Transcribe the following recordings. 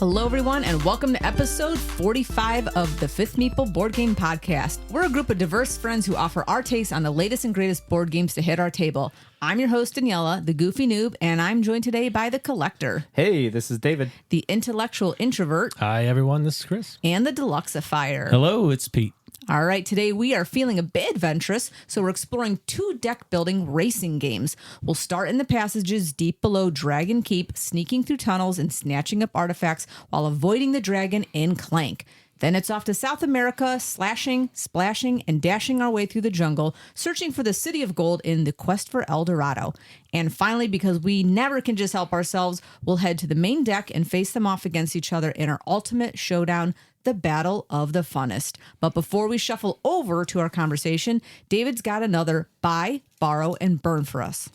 Hello, everyone, and welcome to episode 45 of the Fifth Meeple Board Game Podcast. We're a group of diverse friends who offer our takes on the latest and greatest board games to hit our table. I'm your host, Daniela, the goofy noob, and I'm joined today by the collector. Hey, this is David. The intellectual introvert. Hi, everyone. This is Chris. And the deluxeifier. Hello, it's Pete. All right, today we are feeling a bit adventurous, so we're exploring 2 deck-building racing games. We'll start in the passages deep below Dragon Keep, sneaking through tunnels and snatching up artifacts while avoiding the dragon in Clank. Then it's off to South America, slashing, splashing, and dashing our way through the jungle, searching for the City of Gold in the quest for El Dorado. And finally, because we never can just help ourselves, we'll head to the main deck and face them off against each other in our ultimate showdown, the Battle of the Funnest. But before we shuffle over to our conversation, David's got another buy, borrow, and burn for us.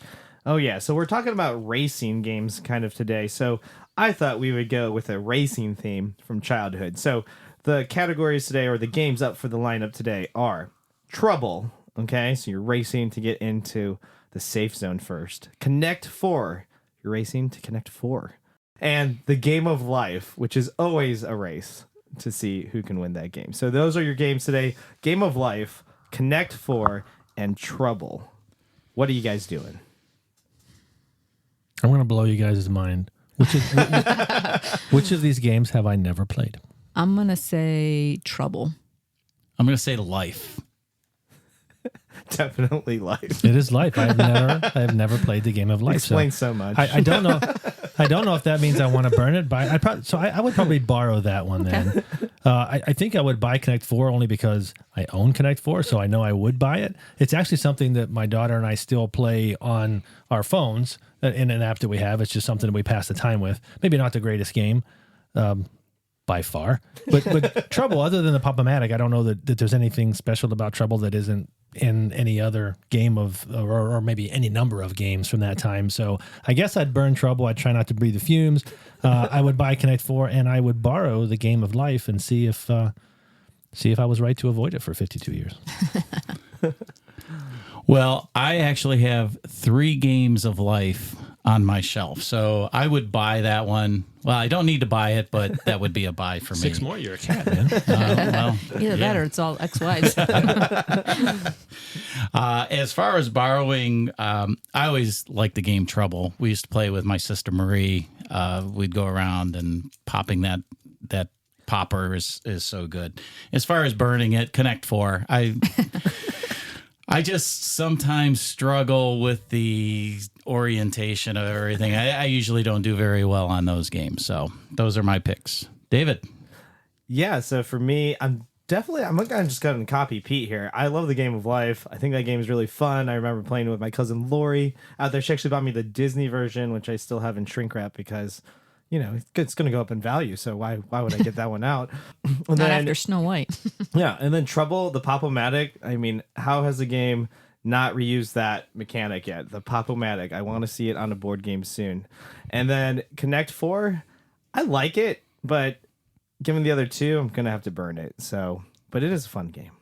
Oh, yeah. So we're talking about racing games kind of today. So I thought we would go with a racing theme from childhood. So the categories today, or the games up for the lineup today, are Trouble. Okay, so you're racing to get into the safe zone first. Connect 4. You're racing to connect 4. And the Game of Life, which is always a race to see who can win that game. So those are your games today. Game of Life, Connect 4, and Trouble. What are you guys doing? I'm going to blow you guys' mind. Which of these games have I never played? I'm going to say Trouble. I'm going to say Life. Definitely Life. It is Life. I have never played the Game of Life. Explains so much. I don't know. I don't know if that means I want to burn it. But I would probably borrow that one then. I think I would buy Connect 4 only because I own Connect 4, so I know I would buy it. It's actually something that my daughter and I still play on our phones in an app that we have. It's just something that we pass the time with. Maybe not the greatest game. By far, but Trouble, other than the Pop-O-Matic, I don't know that there's anything special about Trouble that isn't in any other game or maybe any number of games from that time. So I guess I'd burn Trouble. I'd try not to breathe the fumes. I would buy Connect 4 and I would borrow the Game of Life and see if I was right to avoid it for 52 years. Well, I actually have 3 games of Life on my shelf, so I would buy that one. Well, I don't need to buy it, but that would be a buy for me. 6 more, you're a cat, man. Either that or it's all ex-wives. As far as borrowing, I always liked the game Trouble. We used to play with my sister Marie. We'd go around and popping that popper is so good. As far as burning it, Connect 4. I just sometimes struggle with the orientation of everything. I usually don't do very well on those games. So those are my picks. David? Yeah, so for me, I'm going to just go and copy Pete here. I love the Game of Life. I think that game is really fun. I remember playing with my cousin Lori out there. She actually bought me the Disney version, which I still have in shrink wrap because, you know, it's going to go up in value. So why would I get that one out? Not after Snow White. Yeah, and then Trouble, the Pop-O-Matic. I mean, how has the game not reused that mechanic yet? The Pop-O-Matic. I want to see it on a board game soon. And then Connect 4, I like it, but given the other 2, I'm going to have to burn it. So, but it is a fun game.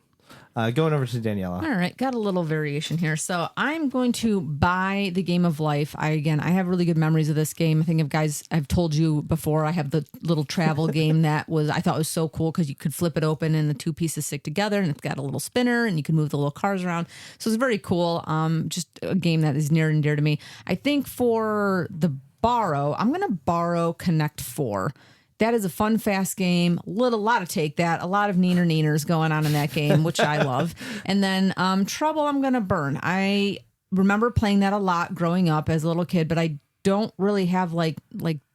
Going over to Daniela. All right, got a little variation here. So I'm going to buy the Game of Life. I have really good memories of this game. I think I've told you before, I have the little travel game I thought was so cool because you could flip it open and the 2 pieces stick together and it's got a little spinner and you can move the little cars around. So it's very cool. Just a game that is near and dear to me. I think for the borrow, I'm going to borrow Connect 4. That is a fun, fast game. A lot of take that. A lot of neeners going on in that game, which I love. And then Trouble, I'm going to burn. I remember playing that a lot growing up as a little kid, but I don't really have like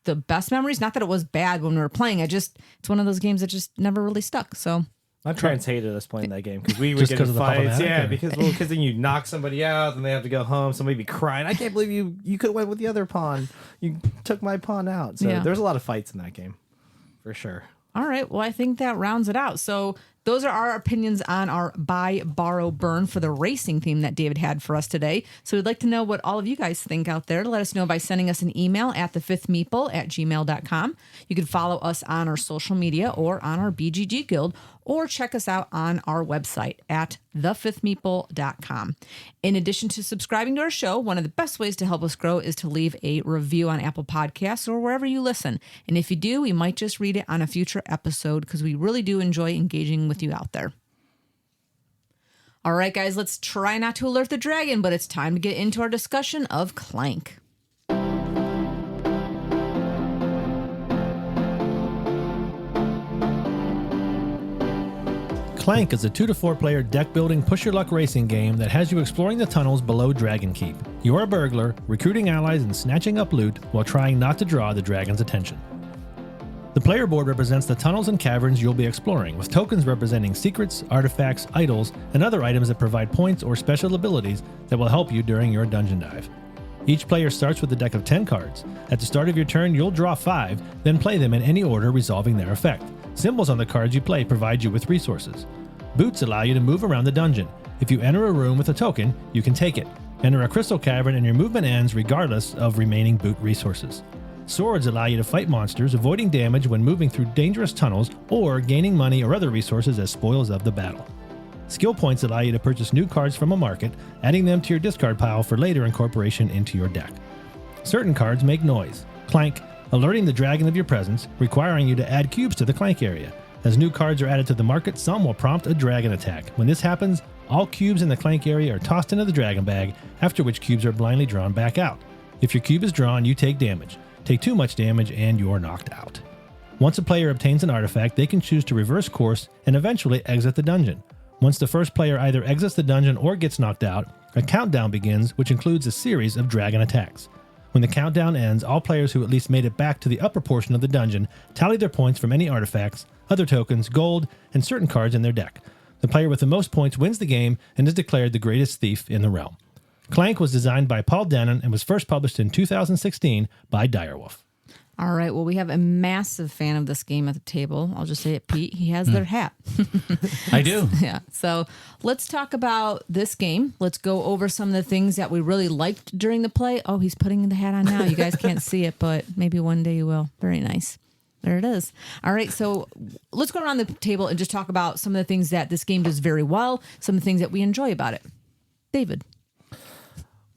the best memories. Not that it was bad when we were playing. It's one of those games that just never really stuck. So my parents hated us playing that game because we would get in fights. Yeah, because then you knock somebody out and they have to go home. Somebody be crying. I can't believe you could have went with the other pawn. You took my pawn out. So there's a lot of fights in that game. For sure. All right. Well, I think that rounds it out. So those are our opinions on our buy, borrow, burn for the racing theme that David had for us today. So we'd like to know what all of you guys think out there. Let us know by sending us an email at thefifthmeeple@gmail.com. You can follow us on our social media or on our BGG Guild, or check us out on our website at thefifthmeeple.com. In addition to subscribing to our show, one of the best ways to help us grow is to leave a review on Apple Podcasts or wherever you listen. And if you do, we might just read it on a future episode because we really do enjoy engaging with you out there. All right, guys, let's try not to alert the dragon, but it's time to get into our discussion of Clank. Clank is a 2 to 4 player deck building push your luck racing game that has you exploring the tunnels below Dragon Keep. You are a burglar, recruiting allies and snatching up loot while trying not to draw the dragon's attention. The player board represents the tunnels and caverns you'll be exploring, with tokens representing secrets, artifacts, idols, and other items that provide points or special abilities that will help you during your dungeon dive. Each player starts with a deck of 10 cards. At the start of your turn, you'll draw 5, then play them in any order, resolving their effect. Symbols on the cards you play provide you with resources. Boots allow you to move around the dungeon. If you enter a room with a token, you can take it. Enter a crystal cavern and your movement ends regardless of remaining boot resources. Swords allow you to fight monsters, avoiding damage when moving through dangerous tunnels or gaining money or other resources as spoils of the battle. Skill points allow you to purchase new cards from a market, adding them to your discard pile for later incorporation into your deck. Certain cards make noise. Clank, alerting the dragon of your presence, requiring you to add cubes to the Clank area. As new cards are added to the market, some will prompt a dragon attack. When this happens, all cubes in the Clank area are tossed into the dragon bag, after which cubes are blindly drawn back out. If your cube is drawn, you take damage. Take too much damage and you're knocked out. Once a player obtains an artifact, they can choose to reverse course and eventually exit the dungeon. Once the first player either exits the dungeon or gets knocked out, a countdown begins, which includes a series of dragon attacks. When the countdown ends, all players who at least made it back to the upper portion of the dungeon tally their points from any artifacts, other tokens, gold, and certain cards in their deck. The player with the most points wins the game and is declared the greatest thief in the realm. Clank was designed by Paul Denon and was first published in 2016 by Direwolf. All right. Well, we have a massive fan of this game at the table. I'll just say it, Pete. He has their hat. I do. Yeah. So let's talk about this game. Let's go over some of the things that we really liked during the play. Oh, he's putting the hat on now. You guys can't see it, but maybe one day you will. Very nice. There it is. All right. So let's go around the table and just talk about some of the things that this game does very well, some of the things that we enjoy about it. David.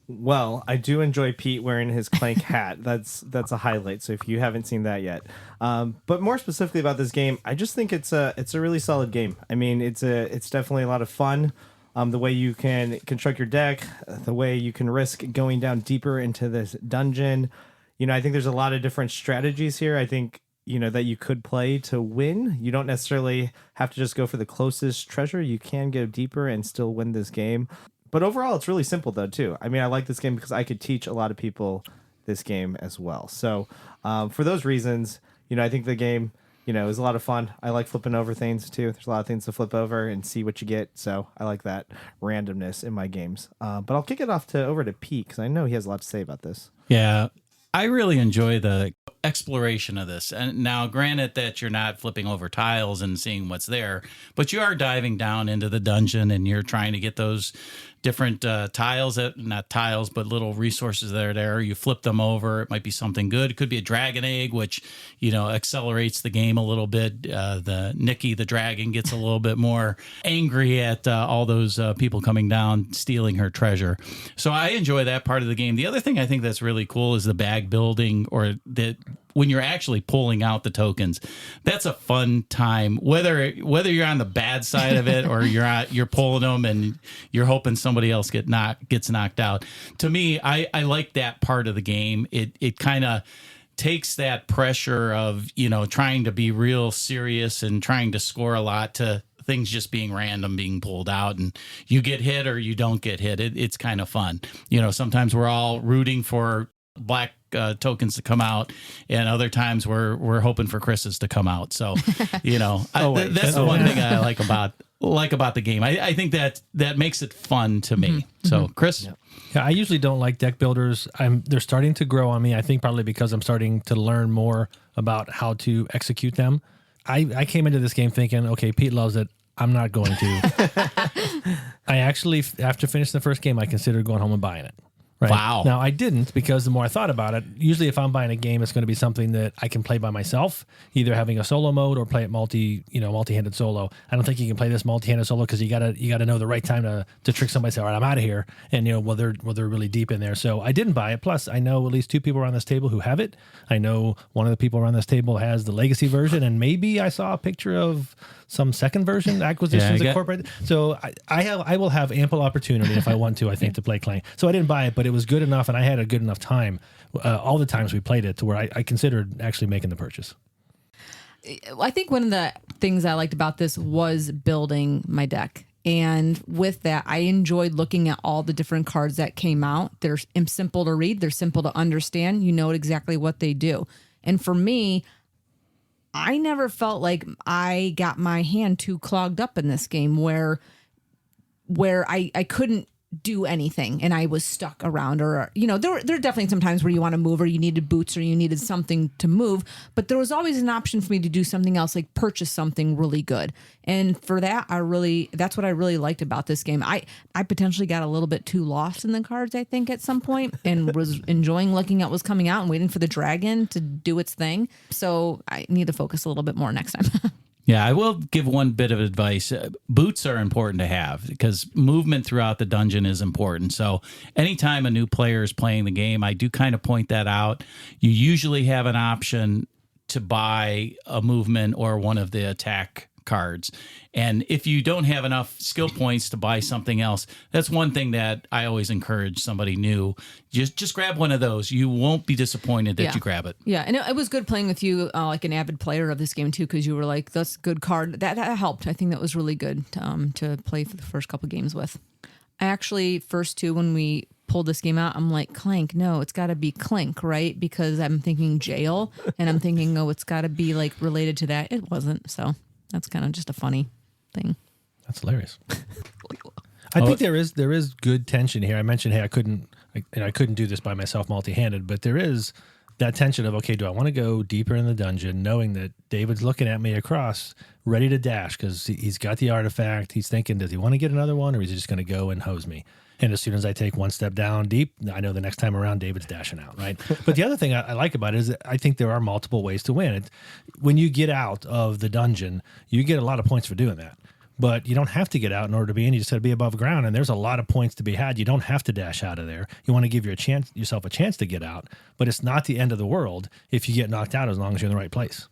Well, I do enjoy Pete wearing his Clank hat. That's a highlight. So if you haven't seen that yet, but more specifically about this game, I just think it's a really solid game. I mean, it's definitely a lot of fun. The way you can construct your deck, the way you can risk going down deeper into this dungeon. You know, I think there's a lot of different strategies here. I think, you know, that you could play to win. You don't necessarily have to just go for the closest treasure. You can go deeper and still win this game. But overall, it's really simple, though, too. I mean, I like this game because I could teach a lot of people this game as well. So for those reasons, you know, I think the game, you know, is a lot of fun. I like flipping over things, too. There's a lot of things to flip over and see what you get. So I like that randomness in my games. But I'll kick it off over to Pete because I know he has a lot to say about this. Yeah, I really enjoy the exploration of this. And now, granted that you're not flipping over tiles and seeing what's there, but you are diving down into the dungeon and you're trying to get those different tiles, not tiles, but little resources that are there. You flip them over. It might be something good. It could be a dragon egg, which, you know, accelerates the game a little bit. The Nikki, the dragon, gets a little bit more angry at all those people coming down, stealing her treasure. So I enjoy that part of the game. The other thing I think that's really cool is the bag building, or that when you're actually pulling out the tokens. That's a fun time, whether you're on the bad side of it or you're pulling them and you're hoping somebody else gets knocked out. To me, I like that part of the game. It kind of takes that pressure of, you know, trying to be real serious and trying to score a lot to things just being random, being pulled out, and you get hit or you don't get hit. It's kind of fun. You know, sometimes we're all rooting for black tokens to come out, and other times we're hoping for Chris's to come out. So, you know, that's the one thing I like about the game. I think that makes it fun to me. Mm-hmm. So, Chris. Yeah, I usually don't like deck builders. They're starting to grow on me. I think probably because I'm starting to learn more about how to execute them. I came into this game thinking, okay, Pete loves it. I'm not going to. I actually, after finishing the first game, I considered going home and buying it. Right? Wow. Now, I didn't, because the more I thought about it, usually if I'm buying a game, it's going to be something that I can play by myself, either having a solo mode or play it multi-handed solo. I don't think you can play this multi-handed solo because you gotta know the right time to trick somebody, say, all right, I'm out of here. And they're really deep in there. So I didn't buy it. Plus, I know at least 2 people around this table who have it. I know one of the people around this table has the legacy version, and maybe I saw a picture of some second version acquisitions incorporated. So I will have ample opportunity if I want to, I think, to play Clank. So I didn't buy it, but it was good enough, and I had a good enough time all the times we played it to where I considered actually making the purchase. I think one of the things I liked about this was building my deck. And with that, I enjoyed looking at all the different cards that came out. They're simple to read. They're simple to understand. You know exactly what they do. And for me, I never felt like I got my hand too clogged up in this game where I couldn't do anything and I was stuck around, or there are definitely some times where you want to move, or you needed boots, or you needed something to move, but there was always an option for me to do something else, like purchase something really good. And for that, that's what I really liked about this game. I potentially got a little bit too lost in the cards, I think, at some point, and was enjoying looking at what's coming out and waiting for the dragon to do its thing. So I need to focus a little bit more next time. Yeah, I will give one bit of advice. Boots are important to have because movement throughout the dungeon is important. So anytime a new player is playing the game, I do kind of point that out. You usually have an option to buy a movement or one of the attack cards. And if you don't have enough skill points to buy something else, that's one thing that I always encourage somebody new. Just grab one of those. You won't be disappointed that you grab it. Yeah, and it was good playing with you, like an avid player of this game too, because you were like, "That's a good card." That helped. I think that was really good to play for the first couple games with. I actually first two when we pulled this game out, I'm like, Clank, no, it's got to be Clank, right? Because I'm thinking jail, and I'm thinking, oh, it's got to be like related to that. It wasn't, so that's kind of just a funny thing. That's hilarious. I think there is good tension here. I mentioned, hey, I couldn't do this by myself multi-handed, but there is that tension of, okay, do I want to go deeper in the dungeon, knowing that David's looking at me across, ready to dash because he's got the artifact. He's thinking, does he want to get another one, or is he just going to go and hose me? And as soon as I take one step down deep, I know the next time around, David's dashing out, right? But the other thing I like about it is that I think there are multiple ways to win. When you get out of the dungeon, you get a lot of points for doing that. But you don't have to get out in order to be in. You just got to be above ground, and there's a lot of points to be had. You don't have to dash out of there. You want to give yourself a chance to get out, but it's not the end of the world if you get knocked out as long as you're in the right place.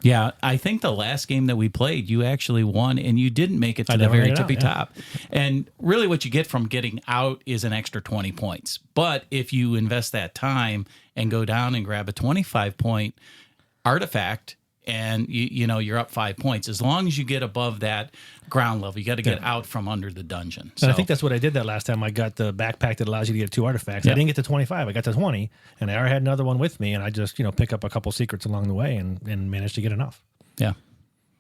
Yeah, I think the last game that we played, you actually won, and you didn't make it to the very tippy top. And really what you get from getting out is an extra 20 points. But if you invest that time and go down and grab a 25-point artifact, and you're up 5 points, as long as you get above that ground level, you got to get out from under the dungeon. And I think that's what I did that last time. I got the backpack that allows you to get 2 artifacts. Yep. I didn't get to 25. I got to 20, and I already had another one with me, and I just pick up a couple secrets along the way and managed to get enough. Yeah.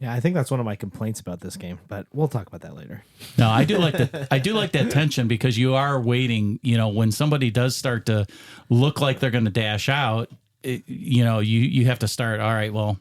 Yeah, I think that's one of my complaints about this game, but we'll talk about that later. No, I do like that tension because you are waiting. When somebody does start to look like they're going to dash out, you have to start. All right, well,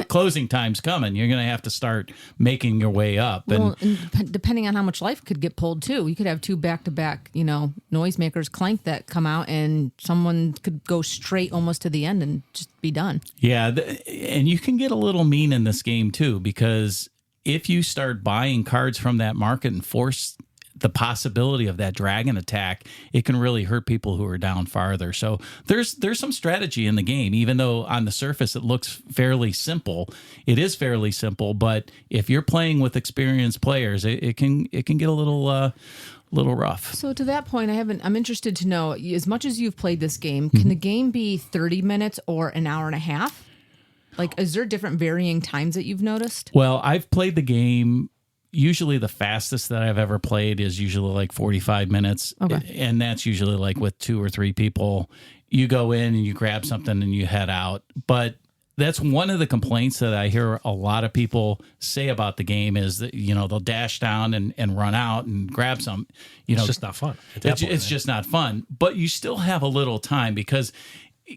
closing time's coming. You're going to have to start making your way up. Well, and depending on how much life could get pulled too, you could have 2 back-to-back, noisemakers Clank that come out, and someone could go straight almost to the end and just be done. Yeah, and you can get a little mean in this game too, because if you start buying cards from that market and force the possibility of that dragon attack, it can really hurt people who are down farther. So there's some strategy in the game, even though on the surface it looks fairly simple. It is fairly simple, but if you're playing with experienced players, it can get a little rough. So to that point, I'm interested to know, as much as you've played this game, can the game be 30 minutes or an hour and a half? Like, is there different varying times that you've noticed? Well, I've played the game. Usually the fastest that I've ever played is usually like 45 minutes. Okay. And that's usually like with 2 or 3 people. You go in and you grab something and you head out. But that's one of the complaints that I hear a lot of people say about the game is that, they'll dash down and run out and grab some. It's just not fun. It's just not fun. But you still have a little time because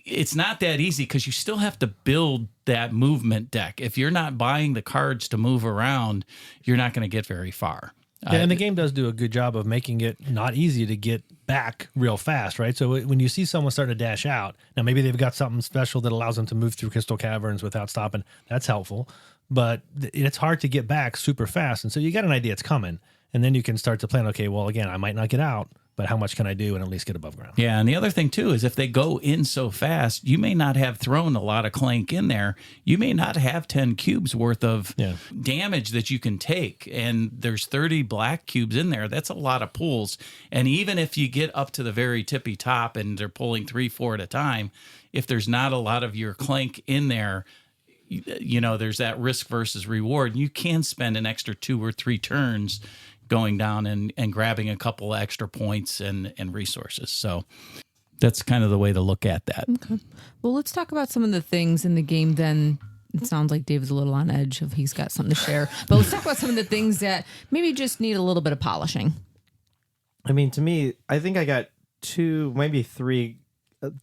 it's not that easy because you still have to build that movement deck. If you're not buying the cards to move around, you're not going to get very far. Yeah, and the game does do a good job of making it not easy to get back real fast, right? So when you see someone starting to dash out, now maybe they've got something special that allows them to move through crystal caverns without stopping. That's helpful. But it's hard to get back super fast. And so you got an idea it's coming. And then you can start to plan, okay, well, again, I might not get out, but how much can I do and at least get above ground? Yeah, and the other thing, too, is if they go in so fast, you may not have thrown a lot of Clank in there. You may not have 10 cubes worth of damage that you can take. And there's 30 black cubes in there. That's a lot of pulls. And even if you get up to the very tippy top and they're pulling 3, 4 at a time, if there's not a lot of your Clank in there, you know, there's that risk versus reward. You can spend an extra 2 or 3 turns going down and grabbing a couple extra points and resources. So that's kind of the way to look at that. Okay. Well, let's talk about some of the things in the game then. It sounds like David's a little on edge if he's got something to share. But let's talk about some of the things that maybe just need a little bit of polishing. I mean, to me, I think I got 2, maybe 3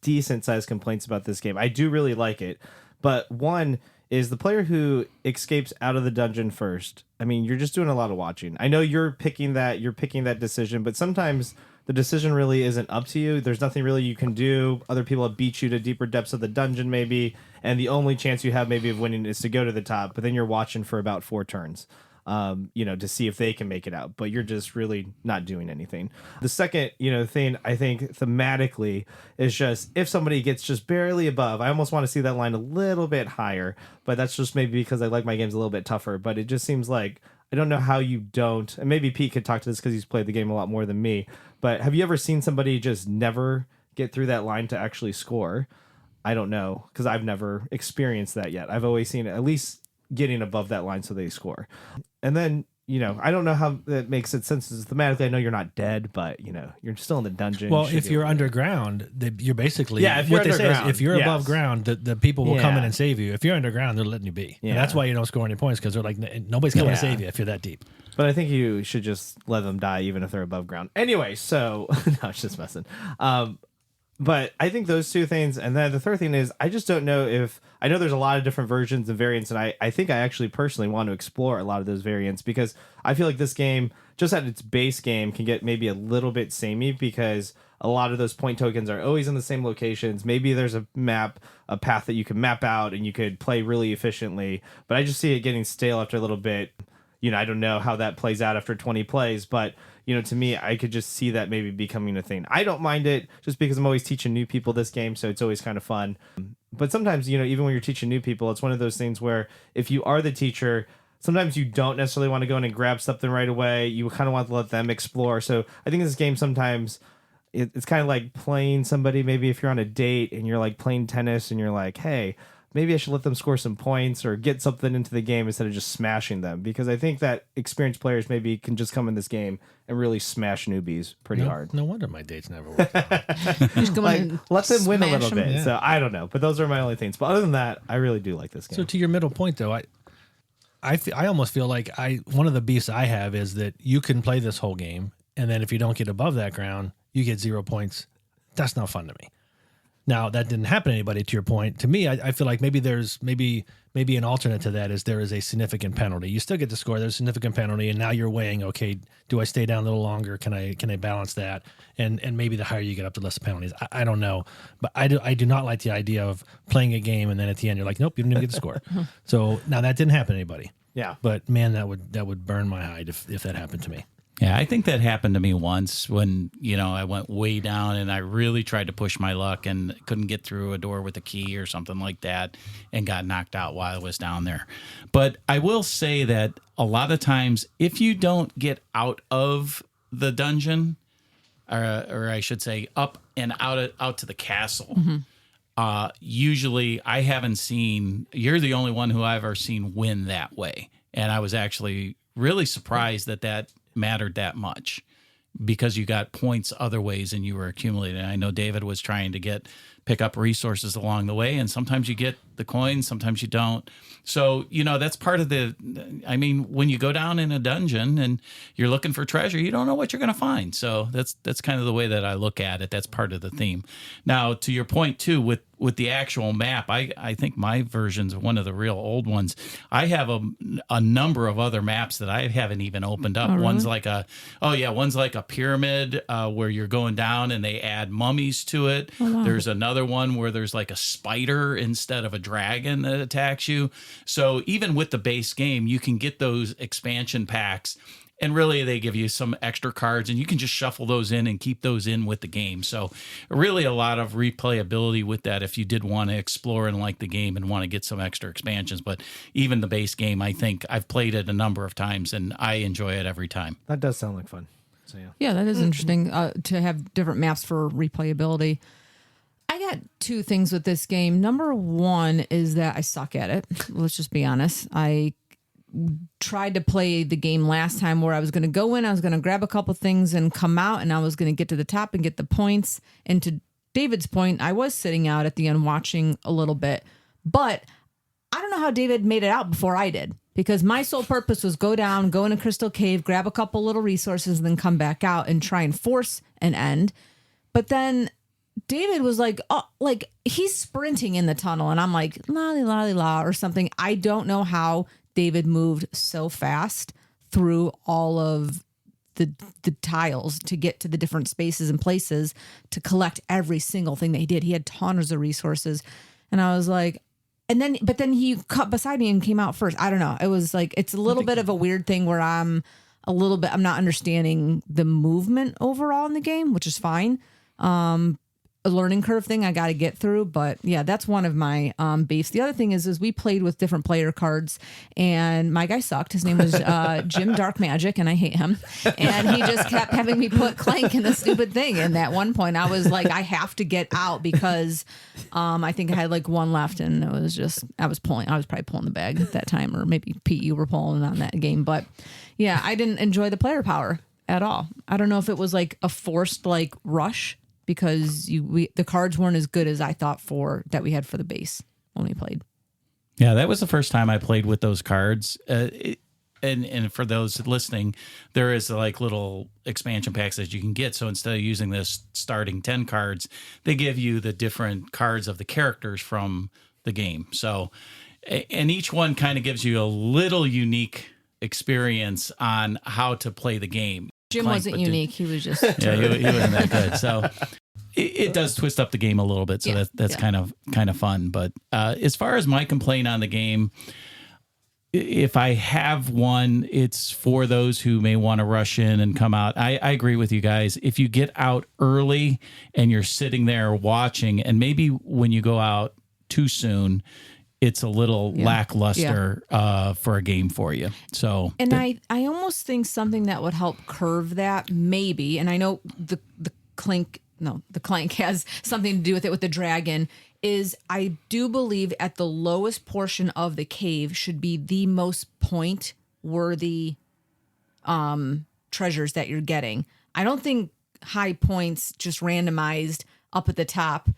decent sized complaints about this game. I do really like it. But one is the player who escapes out of the dungeon first. I mean, you're just doing a lot of watching. I know you're picking that decision, but sometimes the decision really isn't up to you. There's nothing really you can do. Other people have beat you to deeper depths of the dungeon maybe, and the only chance you have maybe of winning is to go to the top, but then you're watching for about 4 turns. To see if they can make it out, but you're just really not doing anything. The second, thing I think thematically is just if somebody gets just barely above, I almost want to see that line a little bit higher, but that's just maybe because I like my games a little bit tougher, but it just seems like, I don't know how you don't, and maybe Pete could talk to this because he's played the game a lot more than me, but have you ever seen somebody just never get through that line to actually score? I don't know, because I've never experienced that yet. I've always seen at least getting above that line so they score. And then, I don't know how that makes it sense thematically. I know you're not dead, but, you're still in the dungeon. Well, if you're underground, you're basically... Yeah, if you're underground. If you're above ground, the people will come in and save you. If you're underground, they're letting you be. Yeah. And that's why you don't score any points, because they're like, nobody's coming to save you if you're that deep. But I think you should just let them die even if they're above ground. Anyway, so... no, it's just messing. But I think those 2 things, and then the third thing is, I just don't know if... I know there's a lot of different versions and variants, and I think I actually personally want to explore a lot of those variants, because I feel like this game, just at its base game, can get maybe a little bit samey, because a lot of those point tokens are always in the same locations. Maybe there's a path that you can map out, and you could play really efficiently, but I just see it getting stale after a little bit. I don't know how that plays out after 20 plays, but... to me, I could just see that maybe becoming a thing. I don't mind it just because I'm always teaching new people this game, so it's always kind of fun. But sometimes, even when you're teaching new people, it's one of those things where if you are the teacher, sometimes you don't necessarily want to go in and grab something right away. You kind of want to let them explore. So I think this game sometimes, it's kind of like playing somebody, maybe if you're on a date and you're like playing tennis and you're like, hey, maybe I should let them score some points or get something into the game instead of just smashing them. Because I think that experienced players maybe can just come in this game and really smash newbies pretty hard. No wonder my dates never work out. Just go in and let them win a little smash 'em. bit. Yeah. So I don't know. But those are my only things. But other than that, I really do like this game. So to your middle point, though, I almost feel like one of the beasts I have is that you can play this whole game, and then if you don't get above that ground, you get 0 points. That's not fun to me. Now, that didn't happen to anybody, to your point. To me, I feel like maybe there's maybe an alternate to that is there is a significant penalty. You still get to score. There's a significant penalty, and now you're weighing, okay, do I stay down a little longer? Can I balance that? And maybe the higher you get up, the less penalties. I don't know. But I do not like the idea of playing a game, and then at the end, you're like, nope, you don't even get to score. So now that didn't happen to anybody. Yeah. But, man, that would burn my hide if that happened to me. Yeah, I think that happened to me once when, I went way down and I really tried to push my luck and couldn't get through a door with a key or something like that and got knocked out while I was down there. But I will say that a lot of times if you don't get out of the dungeon, or I should say up and out to the castle, usually I haven't seen, you're the only one who I've ever seen win that way. And I was actually really surprised that mattered that much, because you got points other ways and you were accumulating. I know David was trying to pick up resources along the way. And sometimes you get the coins, sometimes you don't. So, that's part of when you go down in a dungeon and you're looking for treasure, you don't know what you're going to find. So that's kind of the way that I look at it. That's part of the theme. Now, to your point too, with the actual map, I think my version's one of the real old ones. I have a number of other maps that I haven't even opened up. Oh, really? One's like a pyramid where you're going down and they add mummies to it. Oh, wow. There's another one where there's like a spider instead of a dragon that attacks you. So even with the base game, you can get those expansion packs. And really, they give you some extra cards, and you can just shuffle those in and keep those in with the game. So really a lot of replayability with that if you did want to explore and like the game and want to get some extra expansions. But even the base game, I think I've played it a number of times, and I enjoy it every time. That does sound like fun. So yeah. Yeah, that is interesting to have different maps for replayability. I got two things with this game. Number one is that I suck at it. Let's just be honest. I tried to play the game last time where I was going to go in, I was going to grab a couple things and come out, and I was going to get to the top and get the points. And to David's point, I was sitting out at the end watching a little bit, but I don't know how David made it out before I did, because my sole purpose was go down, go in a crystal cave, grab a couple little resources, and then come back out and try and force an end. But then David was like, oh, like he's sprinting in the tunnel, and I'm like, la la la or something. I don't know how David moved so fast through all of the tiles to get to the different spaces and places to collect every single thing that he did. He had tons of resources, and I was like, but then he cut beside me and came out first. I don't know. It was like, it's a little bit of a weird thing where I'm not understanding the movement overall in the game, which is fine. A learning curve thing I got to get through, but yeah, that's one of my beefs. The other thing is we played with different player cards, and my guy sucked. His name was Jim Dark Magic, and I hate him. And he just kept having me put Clank in the stupid thing. And at one point, I was like, I have to get out because I think I had like one left, and it was just I was probably pulling the bag at that time, or maybe Pete, you were pulling on that game. But yeah, I didn't enjoy the player power at all. I don't know if it was like a forced like rush, because the cards weren't as good as I thought that we had for the base when we played. Yeah, that was the first time I played with those cards. And for those listening, there is like little expansion packs that you can get. So instead of using this starting 10 cards, they give you the different cards of the characters from the game. So, and each one kind of gives you a little unique experience on how to play the game. Jim wasn't unique. He was just yeah, he wasn't that good. So it does twist up the game a little bit. So yeah, that's kind of fun. But as far as my complaint on the game, if I have one, it's for those who may want to rush in and come out. I agree with you guys. If you get out early and you're sitting there watching, and maybe when you go out too soon, it's a little lackluster for a game for you. So, and I almost think something that would help curve that maybe, and I know the Clank has something to do with it with the dragon, is I do believe at the lowest portion of the cave should be the most point worthy treasures that you're getting. I don't think high points just randomized up at the top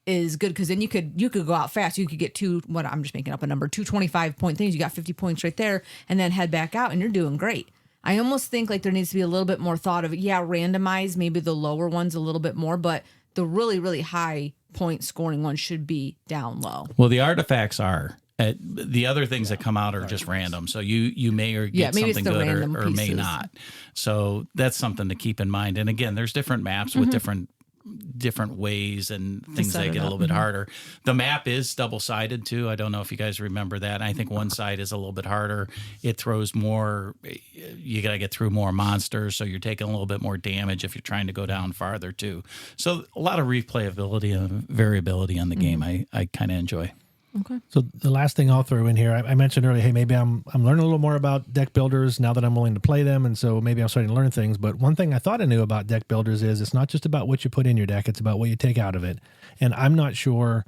is good, because then you could go out fast. You could get I'm just making up a number, 225 point things. You got 50 points right there, and then head back out, and you're doing great. I almost think like there needs to be a little bit more thought of randomize maybe the lower ones a little bit more, but the really, really high point scoring ones should be down low. Well, the artifacts are. The other things that come out are just random. So you may or get something good or may not. So that's something to keep in mind. And again, there's different maps with different ways and things that get a little bit harder. The map is double-sided too. I don't know if you guys remember that. I think one side is a little bit harder. It throws more, you got to get through more monsters, so you're taking a little bit more damage if you're trying to go down farther too. So a lot of replayability and variability on the game I kind of enjoy. Okay. So the last thing I'll throw in here, I mentioned earlier, hey, maybe I'm learning a little more about deck builders now that I'm willing to play them, and so maybe I'm starting to learn things. But one thing I thought I knew about deck builders is it's not just about what you put in your deck, it's about what you take out of it. And I'm not sure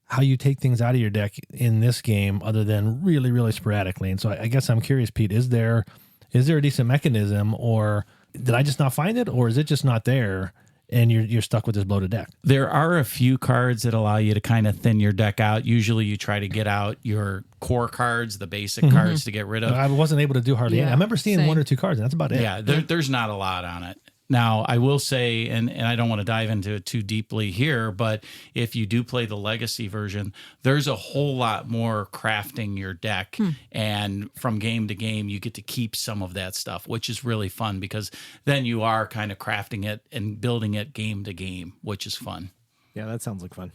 how you take things out of your deck in this game other than really, really sporadically. And so I guess I'm curious, Pete, is there a decent mechanism, or did I just not find it, or is it just not there? and you're stuck with this bloated deck. There are a few cards that allow you to kind of thin your deck out. Usually you try to get out your core cards, the basic cards to get rid of. I wasn't able to do hardly any. I remember seeing same. 1 or 2 cards, and that's about it. Yeah, there's not a lot on it. Now, I will say, and I don't want to dive into it too deeply here, but if you do play the legacy version, there's a whole lot more crafting your deck. And from game to game, you get to keep some of that stuff, which is really fun because then you are kind of crafting it and building it game to game, which is fun. Yeah, that sounds like fun.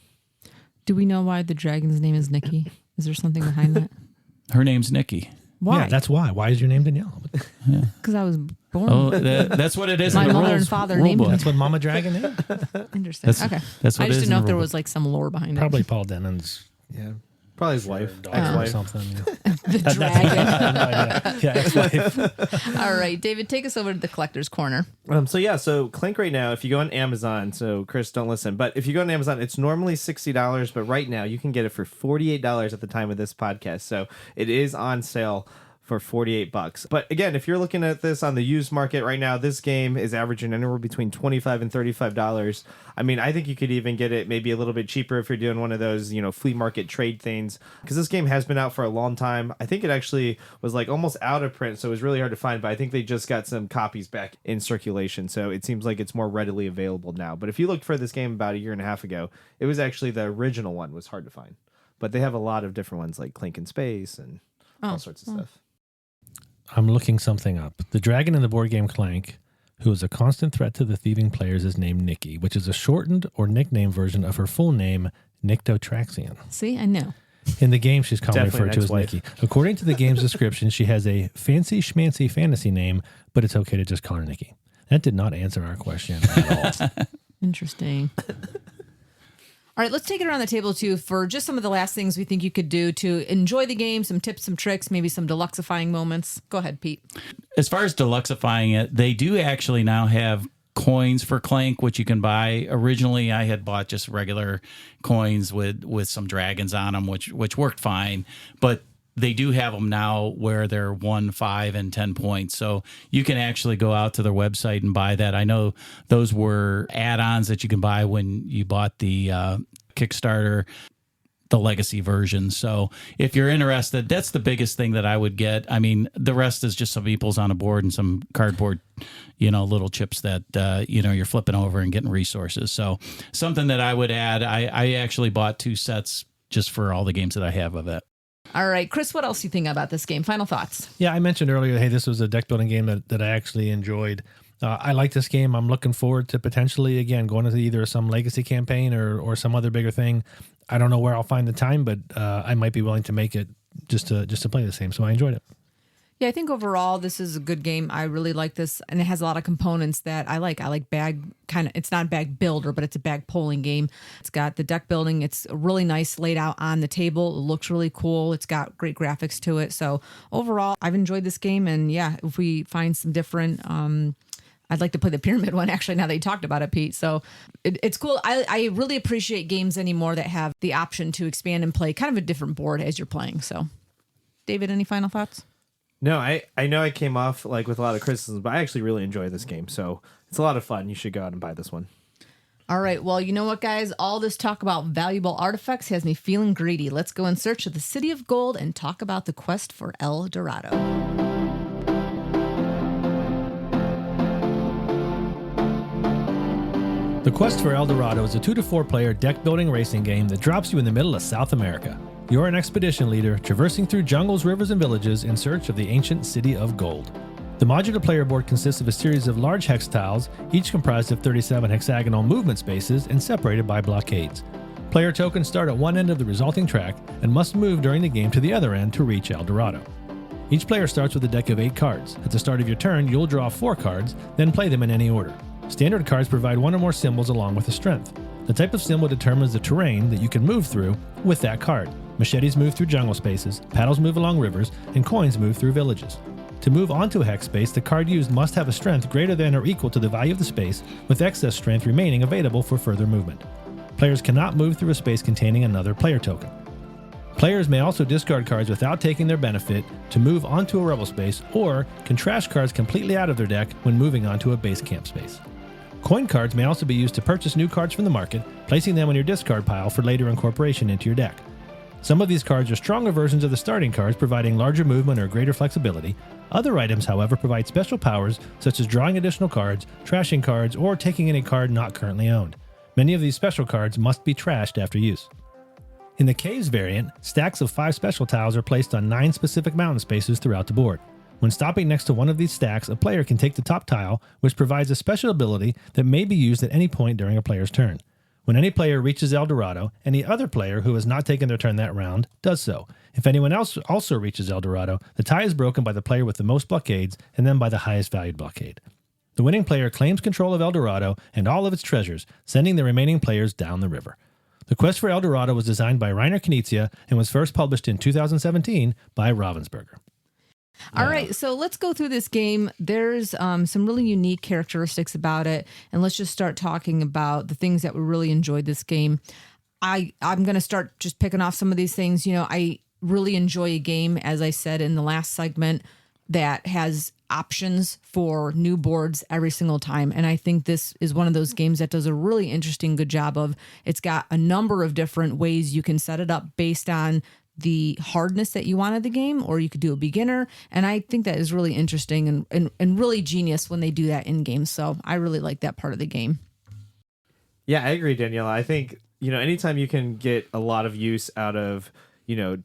Do we know why the dragon's name is Nikki? Is there something behind that? Her name's Nikki. Why? Yeah, that's why. Why is your name Danielle? Because I was born. Oh, that's what it is. My in the mother rules, and father rule named book. me. That's what Mama Dragon is? Interesting. That's- Okay. that's what I it just is didn't in know the if there rule was like some lore behind Probably Paul Dennon's Yeah. Probably his wife. daughter or Ex-wife. something. Yeah. it. The dragon. Yeah, ex-wife. All right, David, take us over to the collector's corner. So Clank right now, if you go on Amazon, so Chris, don't listen, but if you go on Amazon, it's normally $60, but right now you can get it for $48 at the time of this podcast. So it is on sale for $48. But again, if you're looking at this on the used market right now, this game is averaging anywhere between $25 and $35. I mean, I think you could even get it maybe a little bit cheaper if you're doing one of those, flea market trade things, because this game has been out for a long time. I think it actually was like almost out of print, so it was really hard to find, but I think they just got some copies back in circulation, so it seems like it's more readily available now. But if you looked for this game about a year and a half ago, it was actually the original one was hard to find. But they have a lot of different ones like Clank in Space and all sorts of stuff. I'm looking something up. The dragon in the board game Clank, who is a constant threat to the thieving players, is named Nikki, which is a shortened or nickname version of her full name, Nyctotraxion. See, I know. In the game, she's commonly Definitely referred to as ex-wife. Nikki. According to the game's description, she has a fancy schmancy fantasy name, but it's okay to just call her Nikki. That did not answer our question at all. Interesting. All right, let's take it around the table, too, for just some of the last things we think you could do to enjoy the game, some tips, some tricks, maybe some deluxifying moments. Go ahead, Pete. As far as deluxifying it, they do actually now have coins for Clank, which you can buy. Originally, I had bought just regular coins with some dragons on them, which worked fine. But they do have them now where they're 1, 5, and 10 points. So you can actually go out to their website and buy that. I know those were add-ons that you can buy when you bought the Kickstarter, the legacy version. So if you're interested, that's the biggest thing that I would get. I mean, the rest is just some meeples on a board and some cardboard, little chips that, you're flipping over and getting resources. So something that I would add, I actually bought 2 sets just for all the games that I have of it. All right, Chris, what else do you think about this game? Final thoughts. Yeah, I mentioned earlier, hey, this was a deck building game that I actually enjoyed. I like this game. I'm looking forward to potentially, again, going into either some legacy campaign or some other bigger thing. I don't know where I'll find the time, but I might be willing to make it just to play this game. So I enjoyed it. Yeah, I think overall this is a good game. I really like this, and it has a lot of components that I like. I like bag it's not a bag builder, but it's a bag pulling game. It's got the deck building. It's really nice laid out on the table. It looks really cool. It's got great graphics to it. So overall, I've enjoyed this game, and yeah, if we find some different, I'd like to play the pyramid one, actually, now that you talked about it, Pete. So it's cool. I really appreciate games anymore that have the option to expand and play kind of a different board as you're playing. So, David, any final thoughts? No, I know I came off like with a lot of criticism, but I actually really enjoy this game. So it's a lot of fun. You should go out and buy this one. All right. Well, you know what, guys? All this talk about valuable artifacts has me feeling greedy. Let's go in search of the City of Gold and talk about the quest for El Dorado. The Quest for El Dorado is a 2 to 4 player deck building racing game that drops you in the middle of South America. You're an expedition leader traversing through jungles, rivers, and villages in search of the ancient City of Gold. The modular player board consists of a series of large hex tiles, each comprised of 37 hexagonal movement spaces and separated by blockades. Player tokens start at one end of the resulting track and must move during the game to the other end to reach El Dorado. Each player starts with a deck of 8 cards. At the start of your turn, you'll draw 4 cards, then play them in any order. Standard cards provide 1 or more symbols along with a strength. The type of symbol determines the terrain that you can move through with that card. Machetes move through jungle spaces, paddles move along rivers, and coins move through villages. To move onto a hex space, the card used must have a strength greater than or equal to the value of the space, with excess strength remaining available for further movement. Players cannot move through a space containing another player token. Players may also discard cards without taking their benefit to move onto a rebel space, or can trash cards completely out of their deck when moving onto a base camp space. Coin cards may also be used to purchase new cards from the market, placing them on your discard pile for later incorporation into your deck. Some of these cards are stronger versions of the starting cards, providing larger movement or greater flexibility. Other items, however, provide special powers, such as drawing additional cards, trashing cards, or taking any card not currently owned. Many of these special cards must be trashed after use. In the Caves variant, stacks of 5 special tiles are placed on 9 specific mountain spaces throughout the board. When stopping next to one of these stacks, a player can take the top tile, which provides a special ability that may be used at any point during a player's turn. When any player reaches El Dorado, any other player who has not taken their turn that round does so. If anyone else also reaches El Dorado, the tie is broken by the player with the most blockades and then by the highest valued blockade. The winning player claims control of El Dorado and all of its treasures, sending the remaining players down the river. The quest for El Dorado was designed by Rainer Knizia and was first published in 2017 by Ravensburger. All right, so let's go through this game. There's some really unique characteristics about it, and let's just start talking about the things that we really enjoyed this game. I'm going to start just picking off some of these things. You know, I really enjoy a game, as I said in the last segment, that has options for new boards every single time. And I think this is one of those games that does a really interesting, good job of, it's got a number of different ways you can set it up based on the hardness that you want of the game, or you could do a beginner. And I think that is really interesting and really genius when they do that in games. So I really like that part of the game. Yeah, I agree, Daniela. I think, anytime you can get a lot of use out of,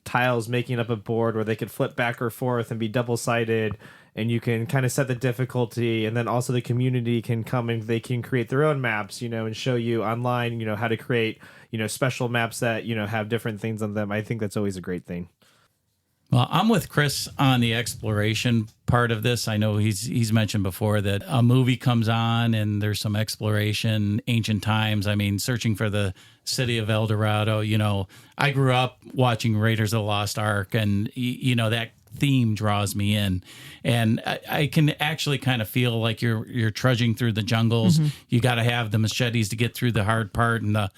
tiles making up a board where they could flip back or forth and be double-sided, and you can kind of set the difficulty, and then also the community can come and they can create their own maps, and show you online, how to create, special maps that, have different things on them. I think that's always a great thing. Well, I'm with Chris on the exploration part of this. I know he's mentioned before that a movie comes on and there's some exploration, ancient times. I mean, searching for the city of El Dorado. I grew up watching Raiders of the Lost Ark, and that theme draws me in, and I can actually kind of feel like you're trudging through the jungles. Mm-hmm. You got to have the machetes to get through the hard part, and the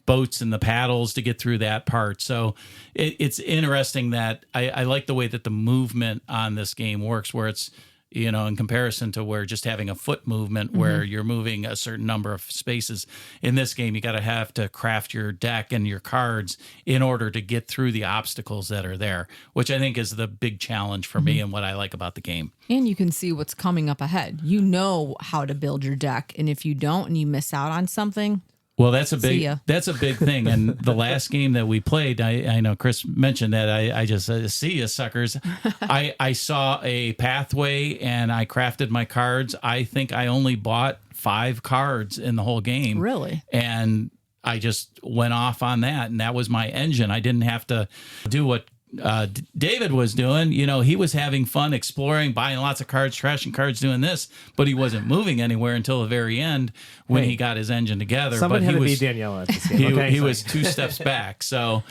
boats and the paddles to get through that part. So it's interesting that I like the way that the movement on this game works, where it's, in comparison to where just having a foot movement where you're moving a certain number of spaces. In this game, you got to have to craft your deck and your cards in order to get through the obstacles that are there, which I think is the big challenge for me and what I like about the game. And you can see what's coming up ahead. You know how to build your deck. And if you don't and you miss out on something, well, that's a big thing. And the last game that we played, I know Chris mentioned that I just see you suckers. I saw a pathway and I crafted my cards. I think I only bought 5 cards in the whole game. Really? And I just went off on that, and that was my engine. I didn't have to do what David was doing. He was having fun exploring, buying lots of cards, trashing cards, doing this, but he wasn't moving anywhere until the very end when he got his engine together. Somebody had to be was Daniela at this game. He was 2 steps back. So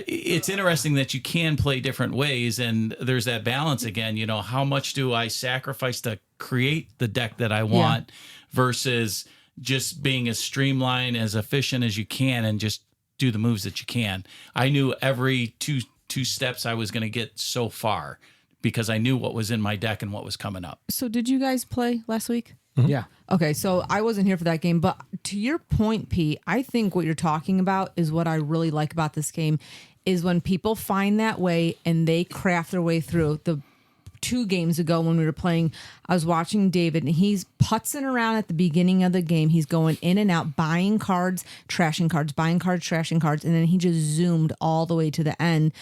it's interesting that you can play different ways, and there's that balance again. How much do I sacrifice to create the deck that I want versus just being as streamlined, as efficient as you can, and just do the moves that you can. I knew every two steps I was going to get so far because I knew what was in my deck and what was coming up. So did you guys play last week? Mm-hmm. Yeah. Okay, so I wasn't here for that game, but to your point, Pete, I think what you're talking about is what I really like about this game is when people find that way and they craft their way through. The 2 games ago when we were playing, I was watching David, and he's putzing around at the beginning of the game. He's going in and out, buying cards, trashing cards, buying cards, trashing cards, and then he just zoomed all the way to the end.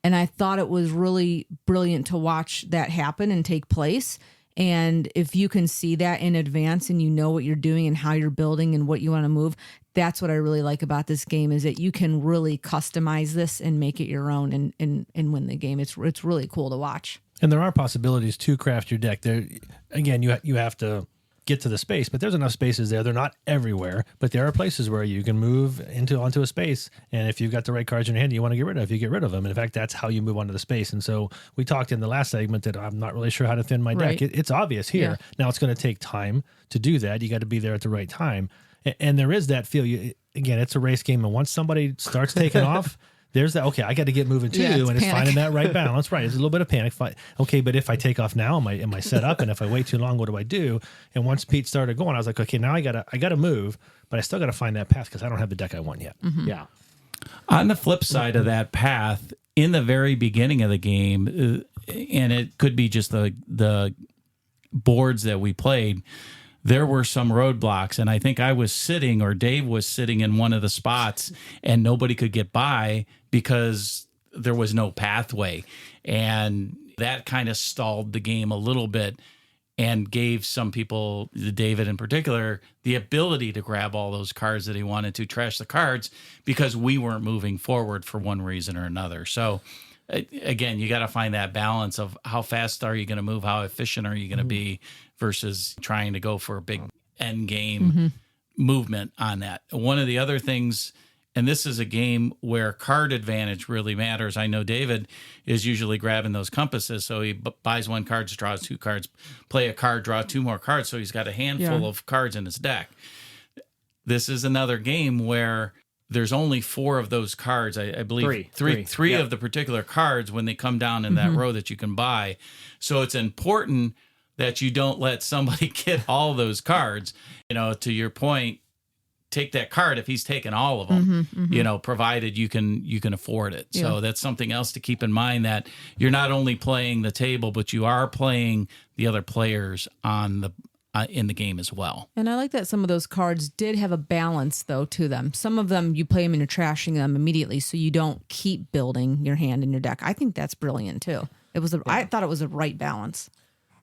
And I thought it was really brilliant to watch that happen and take place. And if you can see that in advance and you know what you're doing and how you're building and what you want to move, that's what I really like about this game, is that you can really customize this and make it your own and win the game. It's really cool to watch. And there are possibilities to craft your deck. There, again, you have to get to the space, but there's enough spaces there. They're not everywhere, but there are places where you can move onto a space. And if you've got the right cards in your hand you want to get rid of, you get rid of them. And in fact, that's how you move onto the space. And so we talked in the last segment that I'm not really sure how to thin my deck. It's obvious here. Yeah. Now it's going to take time to do that. You got to be there at the right time. And there is that feel. Again, it's a race game. And once somebody starts taking off, there's that. Okay, I got to get moving too, Yeah, it's and it's panic. finding that right balance. Right, there's a little bit of panic. Okay, but if I take off now, am I set up? And if I wait too long, what do I do? And once Pete started going, I was like, okay, now I gotta move, but I still gotta find that path because I don't have the deck I want yet. Yeah. On the flip side of that path, in the very beginning of the game, and it could be just the boards that we played, there were some roadblocks, and I think I was sitting, or Dave was sitting in one of the spots, and nobody could get by because there was no pathway, and that kind of stalled the game a little bit and gave some people, David in particular, the ability to grab all those cards that he wanted to, trash the cards, because we weren't moving forward for one reason or another. So again, you got to find that balance of how fast are you going to move, how efficient are you going to be, versus trying to go for a big end game movement on that. One of the other things, and this is a game where card advantage really matters. I know David is usually grabbing those compasses, so he buys one card, draws two cards, play a card, draw two more cards, so he's got a handful of cards in his deck. This is another game where there's only 4 of those cards, I believe. Three of the particular cards when they come down in that row that you can buy. So it's important that you don't let somebody get all those cards. To your point, take that card if he's taken all of them, provided you can afford it. Yeah. So that's something else to keep in mind, that you're not only playing the table, but you are playing the other players on the in the game as well. And I like that some of those cards did have a balance, though, to them. Some of them, you play them and you're trashing them immediately, so you don't keep building your hand in your deck. I think that's brilliant, too. I thought it was the right balance.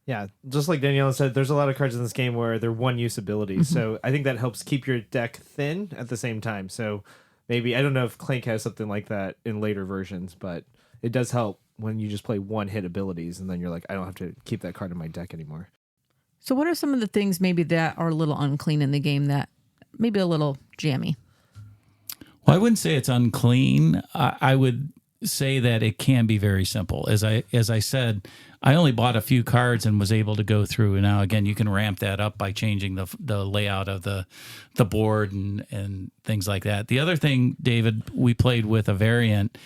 Yeah, just like Daniela said, there's a lot of cards in this game where they're one-use abilities. So I think that helps keep your deck thin at the same time. So maybe, I don't know if Clank has something like that in later versions, but it does help when you just play one-hit abilities, and then you're like, I don't have to keep that card in my deck anymore. So what are some of the things maybe that are a little unclean in the game, that maybe a little jammy? Well, I wouldn't say it's unclean. I would say that it can be very simple. As I said, I only bought a few cards and was able to go through. And now, again, you can ramp that up by changing the layout of the board and things like that. The other thing, David, we played with a variant,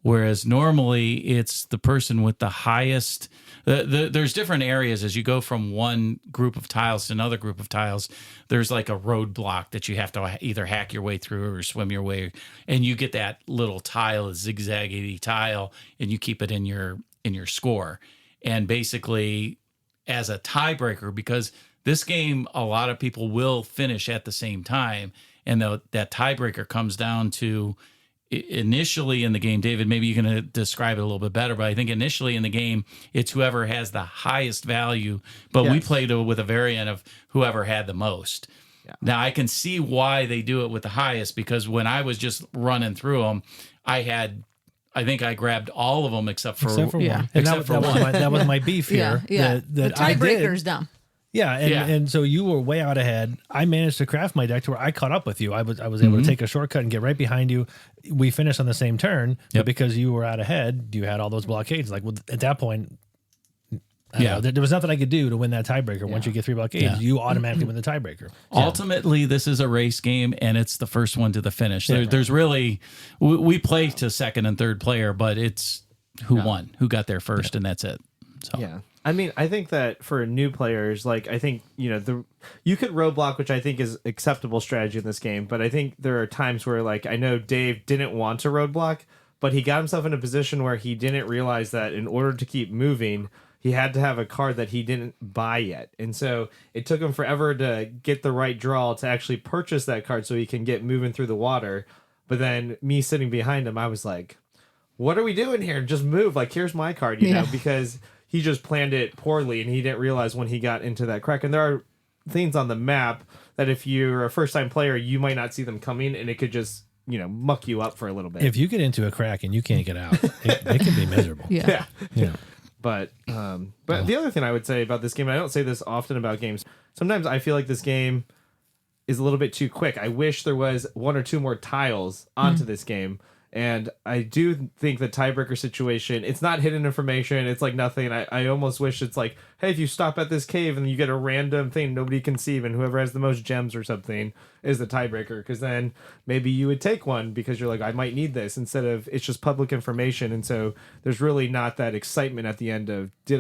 whereas normally it's the person with the highest. There's different areas as you go from one group of tiles to another group of tiles. There's like a roadblock that you have to either hack your way through or swim your way, and you get that little tile, a zigzaggy tile, and you keep it in your score. And basically, as a tiebreaker, because this game, a lot of people will finish at the same time, and that tiebreaker comes down to, initially in the game, David, maybe you can describe it a little bit better, but I think initially in the game, it's whoever has the highest value, but we played with a variant of whoever had the most. Yeah. Now, I can see why they do it with the highest, because when I was just running through them, I think I grabbed all of them except for one. Yeah. And that was my beef here. Yeah. The tiebreaker's dumb. Yeah, and so you were way out ahead. I managed to craft my deck to where I caught up with you. I was able to take a shortcut and get right behind you. We finished on the same turn, but because you were out ahead, you had all those blockades. Like, well, at that point, there was nothing I could do to win that tiebreaker. Once you get 3 blockades, you automatically win the tiebreaker. Ultimately, this is a race game, and it's the first one to the finish. There's really, we play to second and third player, but it's who won, who got there first, and that's it. So. Yeah. I mean, I think that for new players, like, I think, you could roadblock, which I think is acceptable strategy in this game, but I think there are times where, like, I know Dave didn't want to roadblock, but he got himself in a position where he didn't realize that in order to keep moving, he had to have a card that he didn't buy yet. And so it took him forever to get the right draw to actually purchase that card so he can get moving through the water. But then me sitting behind him, I was like, what are we doing here? Just move. Like, here's my card, you know, because he just planned it poorly, and he didn't realize when he got into that crack. And there are things on the map that if you're a first-time player, you might not see them coming, and it could just, muck you up for a little bit. If you get into a crack and you can't get out, it can be miserable. Yeah. But the other thing I would say about this game, and I don't say this often about games, sometimes I feel like this game is a little bit too quick. I wish there was 1 or 2 more tiles onto this game. And I do think the tiebreaker situation, it's not hidden information. It's like nothing. I almost wish it's like, hey, if you stop at this cave and you get a random thing nobody can see, and whoever has the most gems or something is the tiebreaker. Because then maybe you would take one because you're like, I might need this, instead of it's just public information. And so there's really not that excitement at the end of, did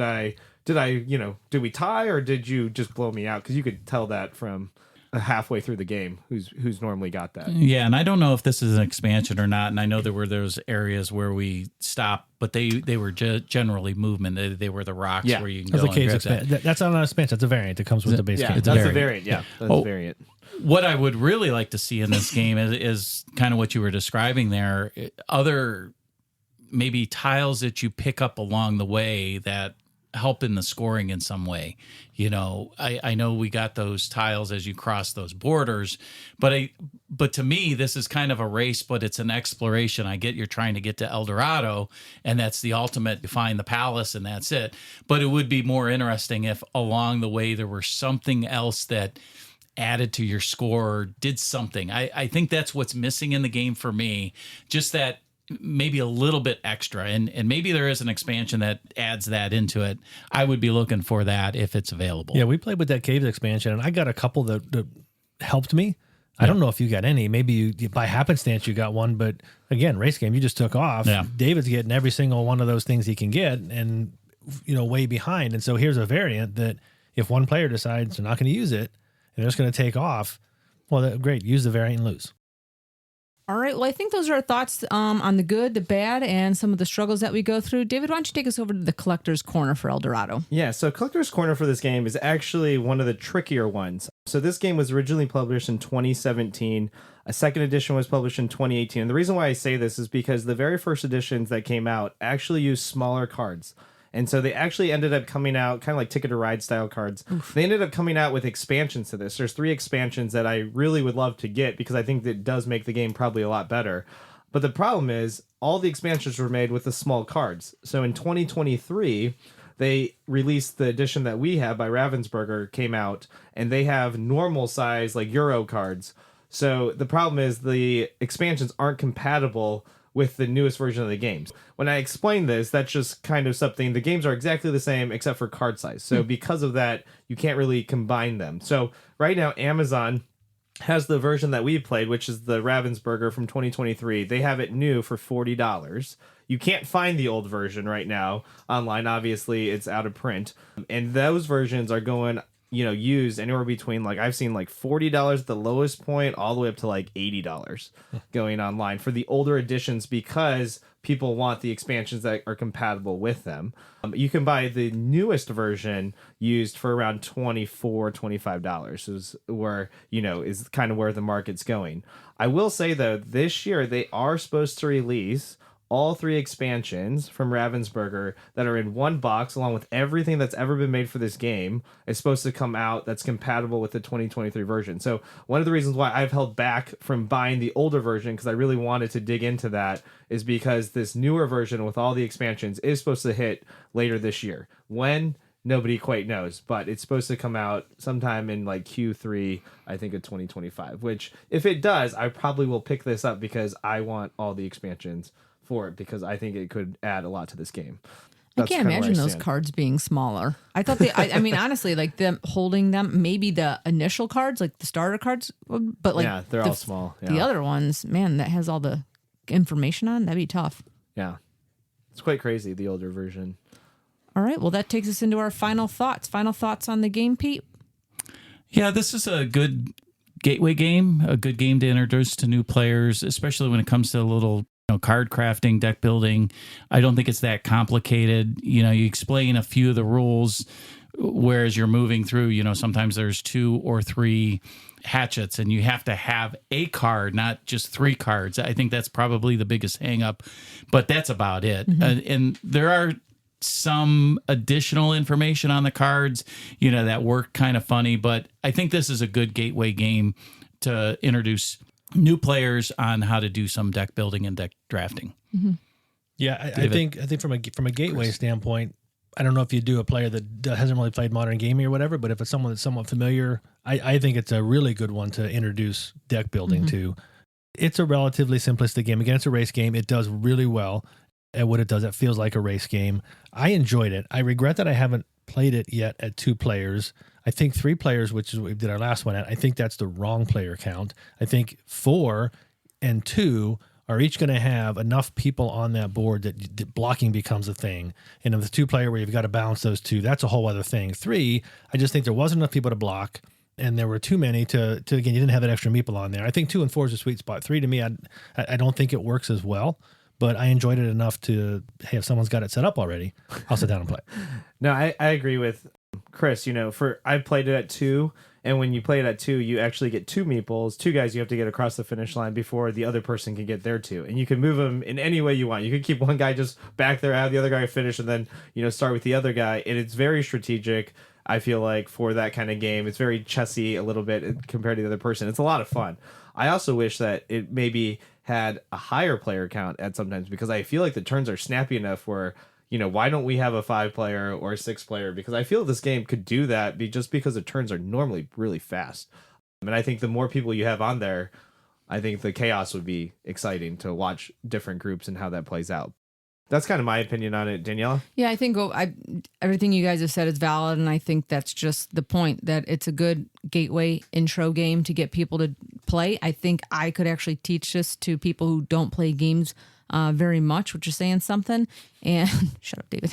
we tie or did you just blow me out? Because you could tell that from halfway through the game who's normally got that. Yeah, and I don't know if this is an expansion or not. And I know there were those areas where we stopped, but they were generally movement. They were the rocks where you can that's go a caves and grab expansion. That's not an expansion. That's a variant that comes with the base game. That's a variant. Yeah, that's a variant. What I would really like to see in this game is kind of what you were describing there. Other maybe tiles that you pick up along the way that help in the scoring in some way. You know, I know we got those tiles as you cross those borders, but to me, this is kind of a race, but it's an exploration. I get you're trying to get to El Dorado, and that's the ultimate. You find the palace, and that's it. But it would be more interesting if along the way there were something else that added to your score or did something. I think that's what's missing in the game for me. Just that maybe a little bit extra, and maybe there is an expansion that adds that into it. I would be looking for that if it's available. Yeah, we played with that caves expansion, and I got a couple that helped me. I don't know if you got any. Maybe you by happenstance you got one, but again, race game, you just took off. Yeah. David's getting every single one of those things he can get, and way behind. And so here's a variant that if one player decides they're not going to use it and they're just going to take off, well, great, use the variant and lose. All right. Well, I think those are our thoughts on the good, the bad, and some of the struggles that we go through. David, why don't you take us over to the collector's corner for El Dorado? Yeah, so collector's corner for this game is actually one of the trickier ones. So this game was originally published in 2017. A second edition was published in 2018. And the reason why I say this is because the very first editions that came out actually used smaller cards. And so they actually ended up coming out kind of like Ticket to Ride style cards. Oof. They ended up coming out with expansions to this. There's 3 expansions that I really would love to get because I think that does make the game probably a lot better. But the problem is all the expansions were made with the small cards. So in 2023, they released the edition that we have by Ravensburger came out, and they have normal size like Euro cards. So the problem is the expansions aren't compatible with the newest version of the games. When I explain this, that's just kind of something, the games are exactly the same except for card size. So because of that, you can't really combine them. So right now, Amazon has the version that we played, which is the Ravensburger from 2023. They have it new for $40. You can't find the old version right now online. Obviously, it's out of print. And those versions are going, used anywhere between, like, I've seen like $40 at the lowest point all the way up to like $80 going online for the older editions because people want the expansions that are compatible with them. You can buy the newest version used for around $24-25 is where, is kind of where the market's going. I will say, though, this year they are supposed to release all 3 expansions from Ravensburger that are in one box along with everything that's ever been made for this game is supposed to come out that's compatible with the 2023 version. So one of the reasons why I've held back from buying the older version, because I really wanted to dig into that, is because this newer version with all the expansions is supposed to hit later this year. When? Nobody quite knows, but it's supposed to come out sometime in like Q3, I think, of 2025, which if it does, I probably will pick this up because I want all the expansions for it because I think it could add a lot to this game. I can't imagine those cards being smaller. I thought I mean, honestly, like them holding them, maybe the initial cards, like the starter cards, but like, yeah, they're all small. Yeah. The other ones, man, that has all the information on, that'd be tough. Yeah. It's quite crazy, the older version. All right. Well, that takes us into our final thoughts. Final thoughts on the game, Pete? Yeah, this is a good gateway game, a good game to introduce to new players, especially when it comes to a little card crafting, deck building. I don't think it's that complicated. You explain a few of the rules, whereas you're moving through, sometimes there's 2 or 3 hatchets and you have to have a card, not just 3 cards. I think that's probably the biggest hang up, but that's about it. Mm-hmm. And there are some additional information on the cards, that work kind of funny, but I think this is a good gateway game to introduce new players on how to do some deck building and deck drafting. Mm-hmm. Yeah, I think from a gateway standpoint, I don't know if you do a player that hasn't really played modern gaming or whatever, but if it's someone that's somewhat familiar, I think it's a really good one to introduce deck building to. It's a relatively simplistic game. Again, it's a race game. It does really well at what it does. It feels like a race game. I enjoyed it. I regret that I haven't played it yet at 2 players. I think 3 players, which is what we did our last one at, I think that's the wrong player count. I think 4 and 2 are each going to have enough people on that board that blocking becomes a thing. And if the 2-player where you've got to balance those 2, that's a whole other thing. 3, I just think there wasn't enough people to block, and there were too many to again, you didn't have that extra meeple on there. I think 2 and 4 is a sweet spot. 3 to me, I don't think it works as well, but I enjoyed it enough to, hey, if someone's got it set up already, I'll sit down and play. No, I agree with Chris. I played it at 2, and when you play it at 2, you actually get 2 meeples, 2 guys you have to get across the finish line before the other person can get their 2. And you can move them in any way you want. You can keep one guy just back there, have the other guy finish, and then, start with the other guy. And it's very strategic, I feel like, for that kind of game. It's very chessy a little bit compared to the other person. It's a lot of fun. I also wish that it maybe had a higher player count at sometimes, because I feel like the turns are snappy enough where, why don't we have a 5-player or a 6-player? Because I feel this game could do that just because the turns are normally really fast. And I think the more people you have on there, I think the chaos would be exciting to watch different groups and how that plays out. That's kind of my opinion on it. Daniela? Yeah, I think everything you guys have said is valid, and I think that's just the point, that it's a good gateway intro game to get people to play. I think I could actually teach this to people who don't play games very much, which is saying something. And shut up, David.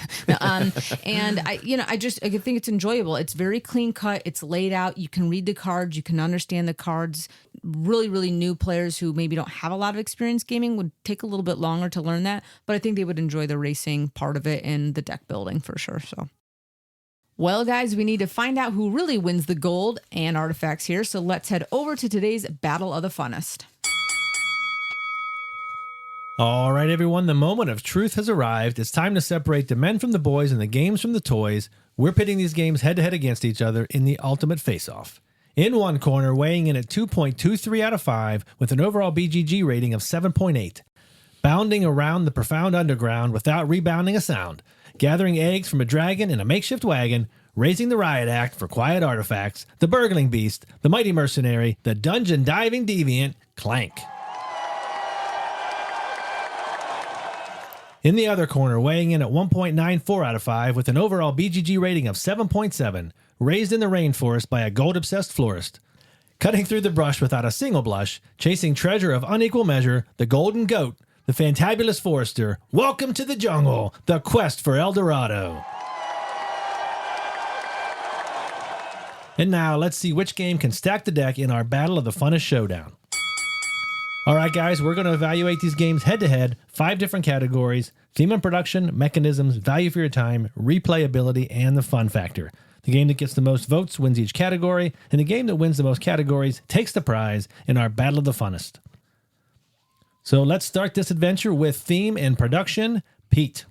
And I think it's enjoyable. It's very clean cut. It's laid out. You can read the cards. You can understand the cards. Really, really new players who maybe don't have a lot of experience gaming would take a little bit longer to learn that, but I think they would enjoy the racing part of it and the deck building for sure. So, well, guys, we need to find out who really wins the gold and artifacts here. So let's head over to today's Battle of the Funnest. All right, everyone, the moment of truth has arrived. It's time to separate the men from the boys and the games from the toys. We're pitting these games head-to-head against each other in the ultimate face-off. In one corner, weighing in at 2.23 out of 5 with an overall BGG rating of 7.8. Bounding around the profound underground without rebounding a sound. Gathering eggs from a dragon in a makeshift wagon. Raising the riot act for quiet artifacts. The burgling beast. The mighty mercenary. The dungeon diving deviant. Clank. In the other corner, weighing in at 1.94 out of 5 with an overall BGG rating of 7.7, raised in the rainforest by a gold-obsessed florist. Cutting through the brush without a single blush, chasing treasure of unequal measure, the golden goat, the fantabulous forester. Welcome to the jungle, the quest for El Dorado. And now, let's see which game can stack the deck in our Battle of the Funnest Showdown. All right, guys, we're going to evaluate these games head-to-head, 5 different categories: theme and production, mechanisms, value for your time, replayability, and the fun factor. The game that gets the most votes wins each category, and the game that wins the most categories takes the prize in our Battle of the Funnest. So let's start this adventure with theme and production. Pete.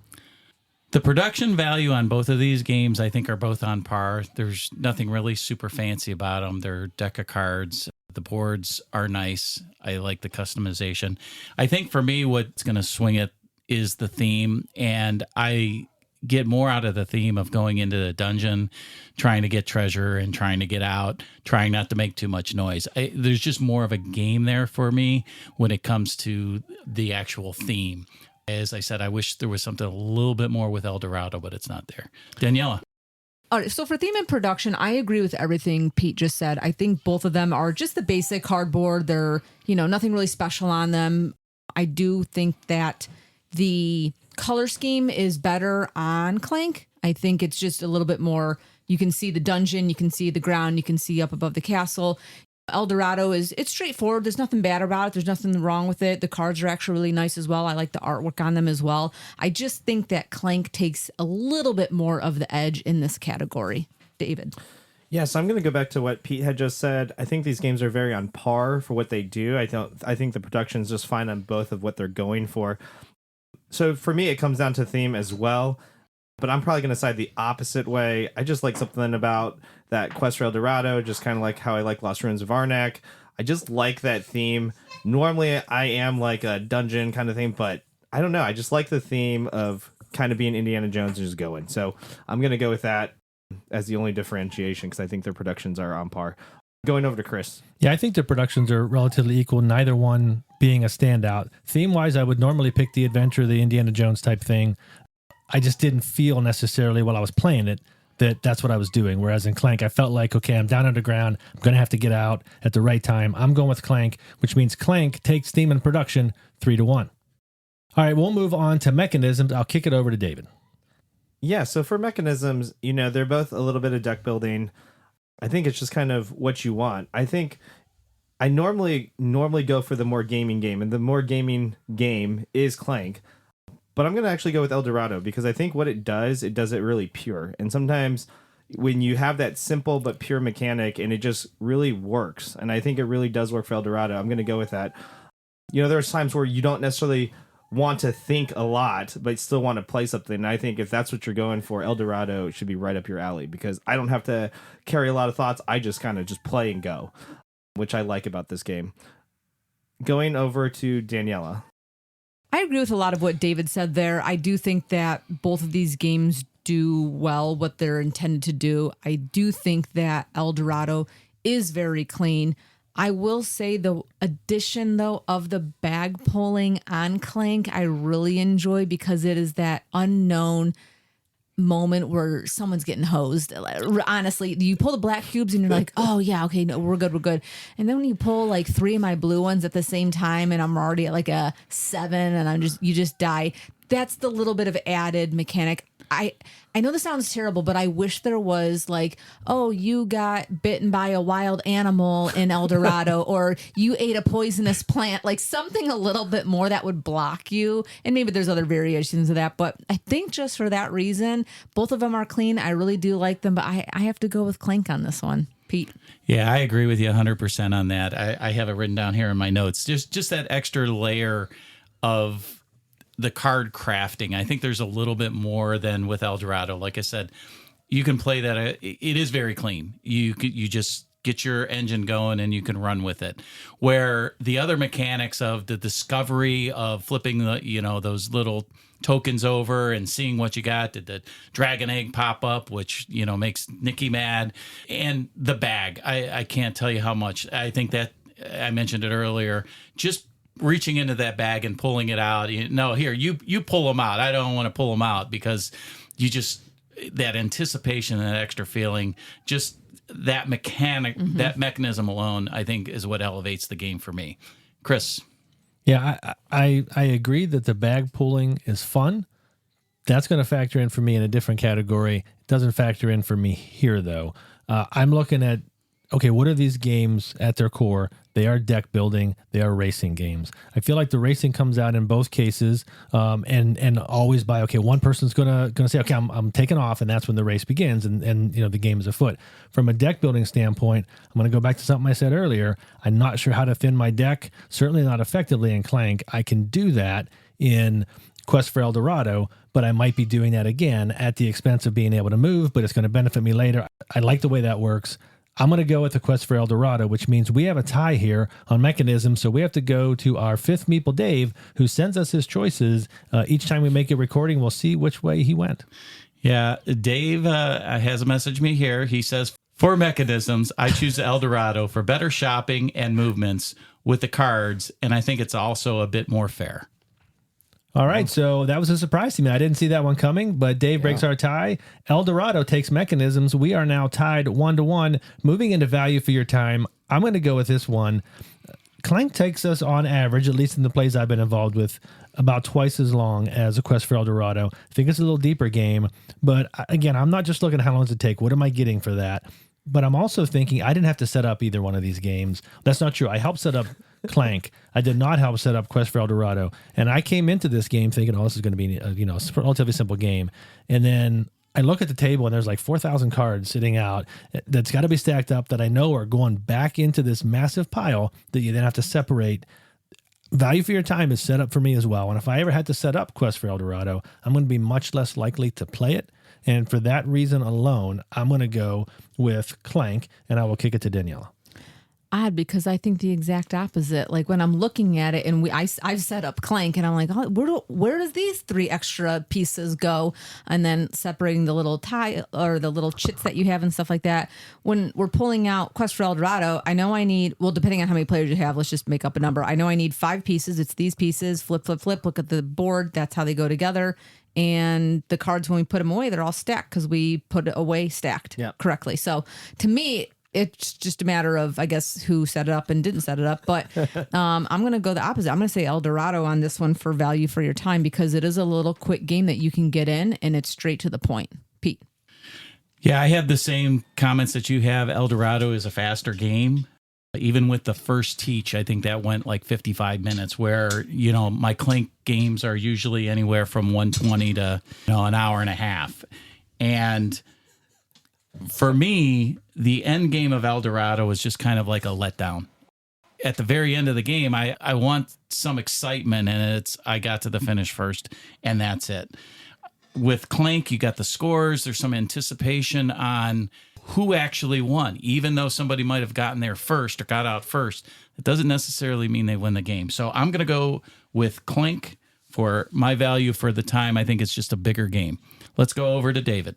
The production value on both of these games, I think, are both on par. There's nothing really super fancy about them. They're a deck of cards. The boards are nice. I like the customization. I think for me, what's going to swing it is the theme. And I get more out of the theme of going into the dungeon, trying to get treasure and trying to get out, trying not to make too much noise. There's just more of a game there for me when it comes to the actual theme. As I said, I wish there was something a little bit more with El Dorado, but it's not there. Daniela. All right, so for theme and production, I agree with everything Pete just said. I think both of them are just the basic cardboard. They're, nothing really special on them. I do think that the color scheme is better on Clank. I think it's just a little bit more, you can see the dungeon, you can see the ground, you can see up above the castle. El Dorado it's straightforward. There's nothing bad about it. There's nothing wrong with it. The cards are actually really nice as well. I like the artwork on them as well. I just think that Clank takes a little bit more of the edge in this category. David. Yeah, so I'm going to go back to what Pete had just said. I think these games are very on par for what they do. I think the production's just fine on both of what they're going for. So for me, it comes down to theme as well. But I'm probably going to side the opposite way. I just like something about that Quest for El Dorado, just kind of like how I like Lost Ruins of Arnak. I just like that theme. Normally, I am like a dungeon kind of thing, but I don't know. I just like the theme of kind of being Indiana Jones and just going. So I'm going to go with that as the only differentiation because I think their productions are on par. Going over to Chris. Yeah, I think the productions are relatively equal. Neither one being a standout. Theme-wise, I would normally pick the adventure, the Indiana Jones type thing. I just didn't feel necessarily while I was playing it that that's what I was doing. Whereas in Clank, I felt like, okay, I'm down underground. I'm going to have to get out at the right time. I'm going with Clank, which means Clank takes theme and production 3-1. All right, we'll move on to mechanisms. I'll kick it over to David. Yeah, so for mechanisms, they're both a little bit of deck building. I think it's just kind of what you want. I think I normally go for the more gaming game, and the more gaming game is Clank. But I'm going to actually go with El Dorado because I think what it does it really pure. And sometimes when you have that simple but pure mechanic and it just really works, and I think it really does work for El Dorado, I'm going to go with that. There's times where you don't necessarily want to think a lot, but still want to play something. And I think if that's what you're going for, El Dorado should be right up your alley because I don't have to carry a lot of thoughts. I just kind of just play and go, which I like about this game. Going over to Daniela. I agree with a lot of what David said there. I do think that both of these games do well what they're intended to do. I do think that El Dorado is very clean. I will say the addition, though, of the bag pulling on Clank, I really enjoy because it is that unknown moment where someone's getting hosed. Honestly, you pull the black cubes and you're like, oh yeah, okay, no, we're good. And then when you pull like 3 of my blue ones at the same time and I'm already at like a 7 and you just die. That's the little bit of added mechanic. I know this sounds terrible, but I wish there was like, oh, you got bitten by a wild animal in El Dorado, or you ate a poisonous plant, like something a little bit more that would block you. And maybe there's other variations of that, but I think just for that reason, both of them are clean. I really do like them, but I have to go with Clank on this one. Pete. Yeah, I agree with you 100% on that. I have it written down here in my notes. Just that extra layer of the card crafting. I think there's a little bit more than with El Dorado. Like I said, you can play that. It is very clean. You just get your engine going and you can run with it. Where the other mechanics of the discovery of flipping those little tokens over and seeing what you got. Did the dragon egg pop up, which makes Nikki mad, and the bag. I can't tell you how much. I think that I mentioned it earlier. Just reaching into that bag and pulling it out. Here, you pull them out. I don't want to pull them out because that anticipation and that extra feeling, just that mechanic, that mechanism alone, I think is what elevates the game for me. Chris. Yeah, I agree that the bag pulling is fun. That's going to factor in for me in a different category. It doesn't factor in for me here, though. I'm looking at, okay, what are these games at their core? They are deck building. They are racing games. I feel like the racing comes out in both cases, and always by, okay, one person's gonna say, okay, I'm taking off, and that's when the race begins, and the game is afoot. From a deck building standpoint, I'm going to go back to something I said earlier. I'm not sure how to thin my deck. Certainly not effectively in Clank. I can do that in Quest for El Dorado, but I might be doing that again at the expense of being able to move, but it's going to benefit me later. I like the way that works. I'm going to go with the Quest for El Dorado, which means we have a tie here on mechanism. So we have to go to our fifth Meeple, Dave, who sends us his choices. Each time we make a recording, we'll see which way he went. Yeah, Dave has messaged me here. He says, for mechanisms, I choose El Dorado for better shopping and movements with the cards, and I think it's also a bit more fair. All right, so that was a surprise to me. I didn't see that one coming, but Dave breaks our tie. El Dorado takes mechanisms. We are now tied 1-1. Moving into value for your time, I'm going to go with this one. Clank takes us on average, at least in the plays I've been involved with, about twice as long as a Quest for El Dorado. I think it's a little deeper game, but again, I'm not just looking at how long does it take. What am I getting for that? But I'm also thinking I didn't have to set up either one of these games. That's not true. I helped set up Clank. I did not help set up Quest for El Dorado. And I came into this game thinking, oh, this is going to be a relatively simple game. And then I look at the table and there's like 4,000 cards sitting out that's got to be stacked up that I know are going back into this massive pile that you then have to separate. Value for your time is set up for me as well. And if I ever had to set up Quest for El Dorado, I'm going to be much less likely to play it. And for that reason alone, I'm going to go with Clank, and I will kick it to Daniela. odd because I think the exact opposite. Like when I'm looking at it and I've set up Clank and I'm like, oh, where does these 3 extra pieces go? And then separating the little tie or the little chits that you have and stuff like that. When we're pulling out Quest for El Dorado, I know I need, well, depending on how many players you have, let's just make up a number. I know I need 5 pieces. It's these pieces, flip, flip, flip, look at the board. That's how they go together. And the cards, when we put them away, they're all stacked because we put it away stacked correctly. So to me, it's just a matter of, I guess, who set it up and didn't set it up. But I'm going to go the opposite. I'm going to say El Dorado on this one for value for your time because it is a little quick game that you can get in and it's straight to the point. Pete. Yeah, I have the same comments that you have. El Dorado is a faster game. Even with the first teach, I think that went like 55 minutes where, my Clank games are usually anywhere from 120 to, an hour and a half. And for me, the end game of El Dorado was just kind of like a letdown. At the very end of the game, I want some excitement, and I got to the finish first, and that's it. With Clank, you got the scores. There's some anticipation on who actually won. Even though somebody might have gotten there first or got out first, it doesn't necessarily mean they win the game. So I'm going to go with Clank for my value for the time. I think it's just a bigger game. Let's go over to David.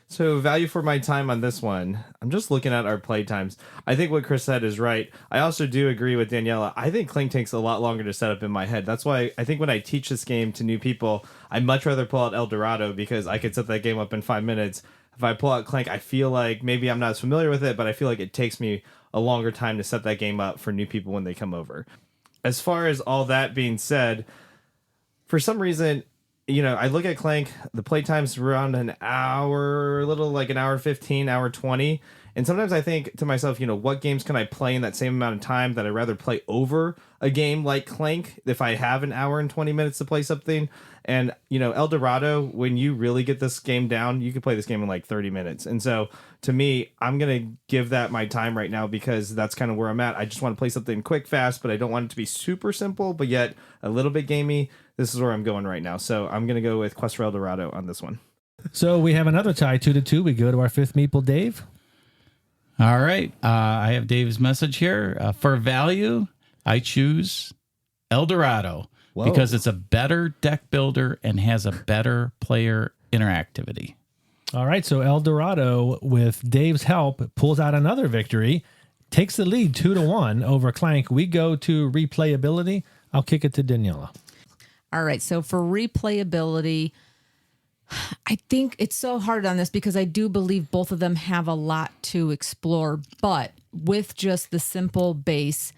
So value for my time on this one, I'm just looking at our play times. I think what Chris said is right. I also do agree with Daniela. I think Clank takes a lot longer to set up in my head. That's why I think when I teach this game to new people, I'd much rather pull out El Dorado because I could set that game up in 5 minutes. If I pull out Clank, I feel like maybe I'm not as familiar with it, but I feel like it takes me a longer time to set that game up for new people when they come over. As far as all that being said, for some reason, I look at Clank, the play time's around an hour, a little like an hour 15, hour 20. And sometimes I think to myself, what games can I play in that same amount of time that I'd rather play over a game like Clank if I have an hour and 20 minutes to play something. And, El Dorado, when you really get this game down, you can play this game in like 30 minutes. And so to me, I'm going to give that my time right now because that's kind of where I'm at. I just want to play something quick, fast, but I don't want it to be super simple, but yet a little bit gamey. This is where I'm going right now. So I'm going to go with Quest for El Dorado on this one. So we have another tie, 2-2. We go to our 5th meeple, Dave. All right. I have Dave's message here. For value, I choose El Dorado because it's a better deck builder and has a better player interactivity. All right. So El Dorado, with Dave's help, pulls out another victory, takes the lead 2-1 over Clank. We go to replayability. I'll kick it to Daniela. All right. So for replayability, I think it's so hard on this because I do believe both of them have a lot to explore. But with just the simple base,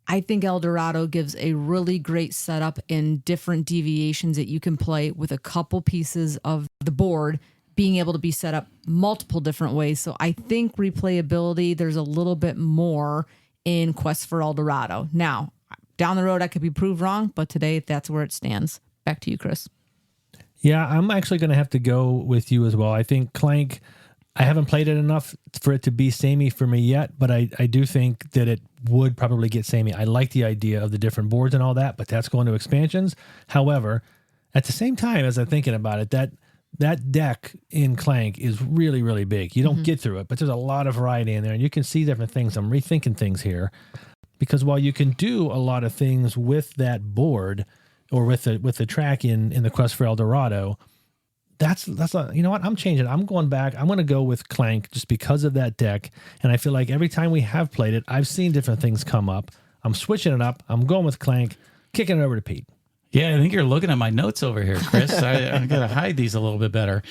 I think El Dorado gives a really great setup in different deviations that you can play with a couple pieces of the board being able to be set up multiple different ways. So I think replayability, there's a little bit more in Quest for El Dorado. Now, down the road, I could be proved wrong, but today that's where it stands. Back to you, Chris. Yeah, I'm actually going to have to go with you as well. I think Clank, I haven't played it enough for it to be samey for me yet, but I do think that it would probably get samey. I like the idea of the different boards and all that, but that's going to expansions. However, at the same time, as I'm thinking about it, that deck in Clank is really, really big. You don't get through it, but there's a lot of variety in there, and you can see different things. I'm rethinking things here because while you can do a lot of things with that board or with the track in the Quest for El Dorado, that's you know what? I'm changing. I'm going back. I'm going to go with Clank just because of that deck. And I feel like every time we have played it, I've seen different things come up. I'm switching it up. I'm going with Clank, kicking it over to Pete. Yeah, I think you're looking at my notes over here, Chris. I got to hide these a little bit better.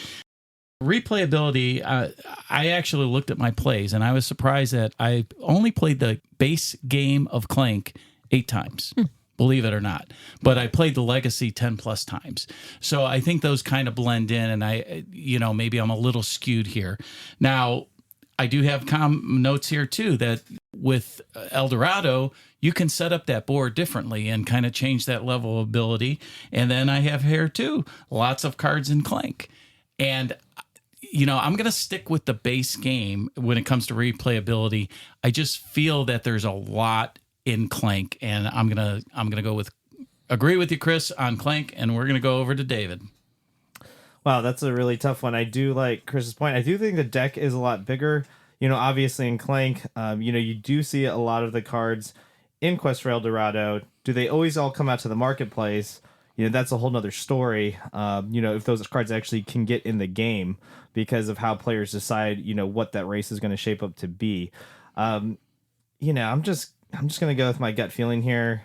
Replayability, I actually looked at my plays, and I was surprised that I only played the base game of Clank 8 times. Believe it or not. But I played the Legacy 10 plus times. So I think those kind of blend in, and maybe I'm a little skewed here. Now, I do have notes here too that with El Dorado, you can set up that board differently and kind of change that level of ability. And then I have here too, lots of cards in Clank. And I'm going to stick with the base game when it comes to replayability. I just feel that there's a lot in Clank, and I'm gonna agree with you, Chris, on Clank, and we're gonna go over to David. Wow, that's a really tough one. I do like Chris's point. I do think the deck is a lot bigger. obviously in Clank, you do see a lot of the cards in Quest for El Dorado. Do they always all come out to the marketplace? That's a whole nother story. If those cards actually can get in the game because of how players decide, what that race is going to shape up to be. I'm just going to go with my gut feeling here.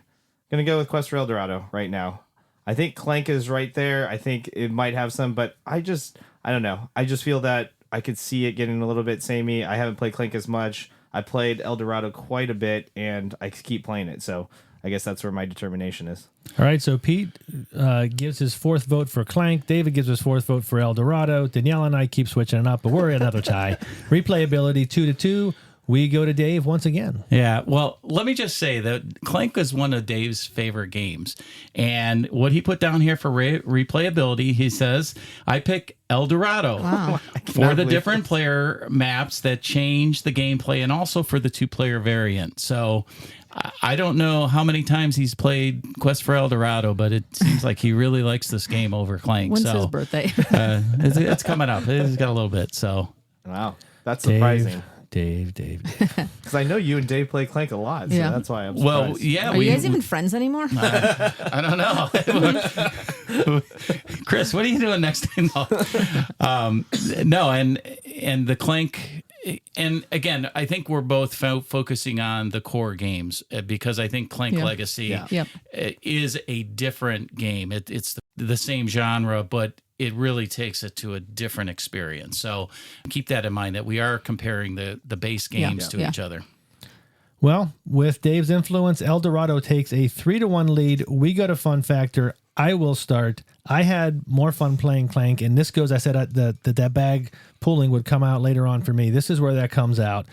Going to go with Quest for El Dorado right now. I think Clank is right there. I think it might have some, but I don't know. I just feel that I could see it getting a little bit samey. I haven't played Clank as much. I played El Dorado quite a bit, and I keep playing it. So I guess that's where my determination is. All right, so Pete gives his 4th vote for Clank. David gives his 4th vote for El Dorado. Danielle and I keep switching it up, but we're at another tie. Replayability 2-2. We go to Dave once again. Yeah, well, let me just say that Clank is one of Dave's favorite games. And what he put down here for replayability, he says, I pick El Dorado for the different player maps that change the gameplay and also for the 2-player variant. So I don't know how many times he's played Quest for El Dorado, but it seems like he really likes this game over Clank. When's his birthday? It's coming up. He's got a little bit. So wow, that's surprising. Dave. Because I know you and Dave play Clank a lot, so that's why I'm surprised. Well, yeah. Are you guys even friends anymore? I don't know. Chris, what are you doing next time? No, and the Clank, and again, I think we're both focusing on the core games because I think Clank Legacy is a different game. It's the same genre, but it really takes it to a different experience. So keep that in mind that we are comparing the base games to each other. Well, with Dave's influence, El Dorado takes a 3-1 lead. We go to Fun Factor. I will start. I had more fun playing Clank, and this goes, I said that bag pulling would come out later on for me. This is where that comes out.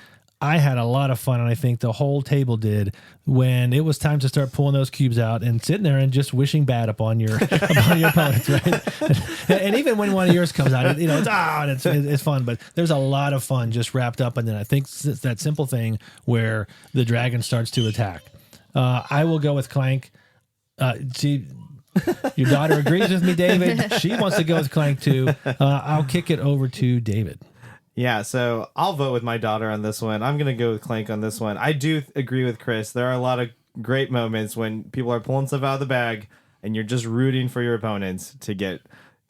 I had a lot of fun, and I think the whole table did, when it was time to start pulling those cubes out and sitting there and just wishing bad upon your opponents, right? And even when one of yours comes out, it's fun. But there's a lot of fun just wrapped up, and then I think it's that simple thing where the dragon starts to attack. I will go with Clank. Your daughter agrees with me, David. She wants to go with Clank too. I'll kick it over to David. Yeah, so I'll vote with my daughter on this one. I'm going to go with Clank on this one. I do agree with Chris. There are a lot of great moments when people are pulling stuff out of the bag and you're just rooting for your opponents to get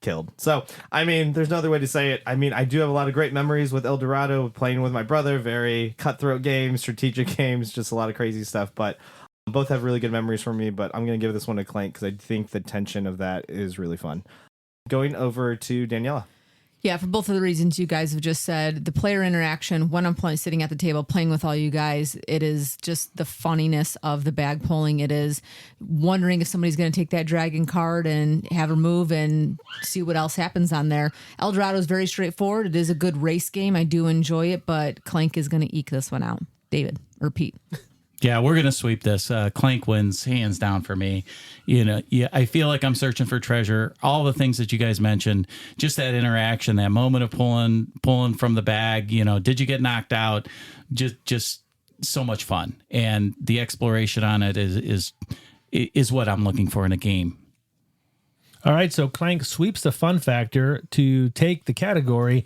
killed. So, there's no other way to say it. I do have a lot of great memories with El Dorado, playing with my brother, very cutthroat games, strategic games, just a lot of crazy stuff. But both have really good memories for me, but I'm going to give this one to Clank because I think the tension of that is really fun. Going over to Daniela. Yeah, for both of the reasons you guys have just said, the player interaction, when I'm sitting at the table playing with all you guys, it is just the funniness of the bag pulling. It is wondering if somebody's going to take that dragon card and have her move and see what else happens on there. El Dorado is very straightforward. It is a good race game. I do enjoy it, but Clank is going to eke this one out. David or Pete. Yeah, we're going to sweep this. Clank wins hands down for me. I feel like I'm searching for treasure. All the things that you guys mentioned, just that interaction, that moment of pulling from the bag, did you get knocked out? Just so much fun. And the exploration on it is what I'm looking for in a game. All right, so Clank sweeps the fun factor to take the category.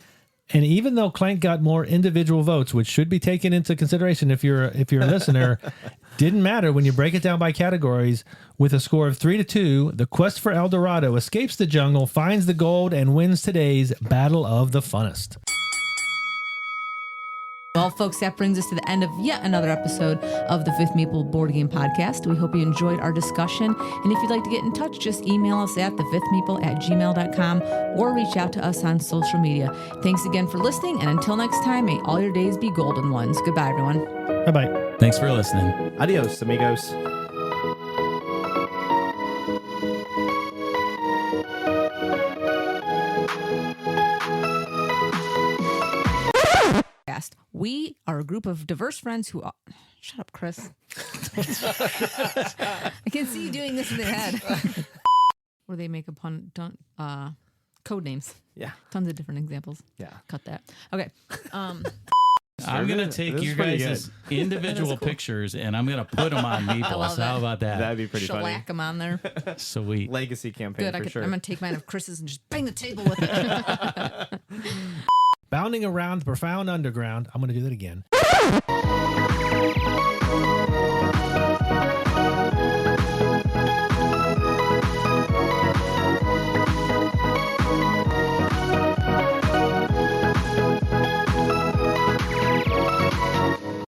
And even though Clank got more individual votes, which should be taken into consideration if you're a listener, didn't matter when you break it down by categories. With a score of 3-2, the Quest for El Dorado escapes the jungle, finds the gold, and wins today's Battle of the Funnest. Well, folks, that brings us to the end of yet another episode of the Fifth Meeple Board Game Podcast. We hope you enjoyed our discussion. And if you'd like to get in touch, just email us at thefifthmeeple@gmail.com or reach out to us on social media. Thanks again for listening. And until next time, may all your days be golden ones. Goodbye, everyone. Bye-bye. Thanks for listening. Adios, amigos. We are a group of diverse friends who are... Shut up, Chris. I can see you doing this in your head. Where they make a pun... code names. Yeah. Tons of different examples. Yeah. Cut that. Okay. I'm going to take your guys' individual pictures and I'm going to put them on Meeples. How about that? That'd be pretty funny. Shellac them on there. Sweet. Legacy campaign. Good. For sure. I'm going to take mine of Chris's and just bang the table with it. bounding around the profound underground. I'm going to do that again.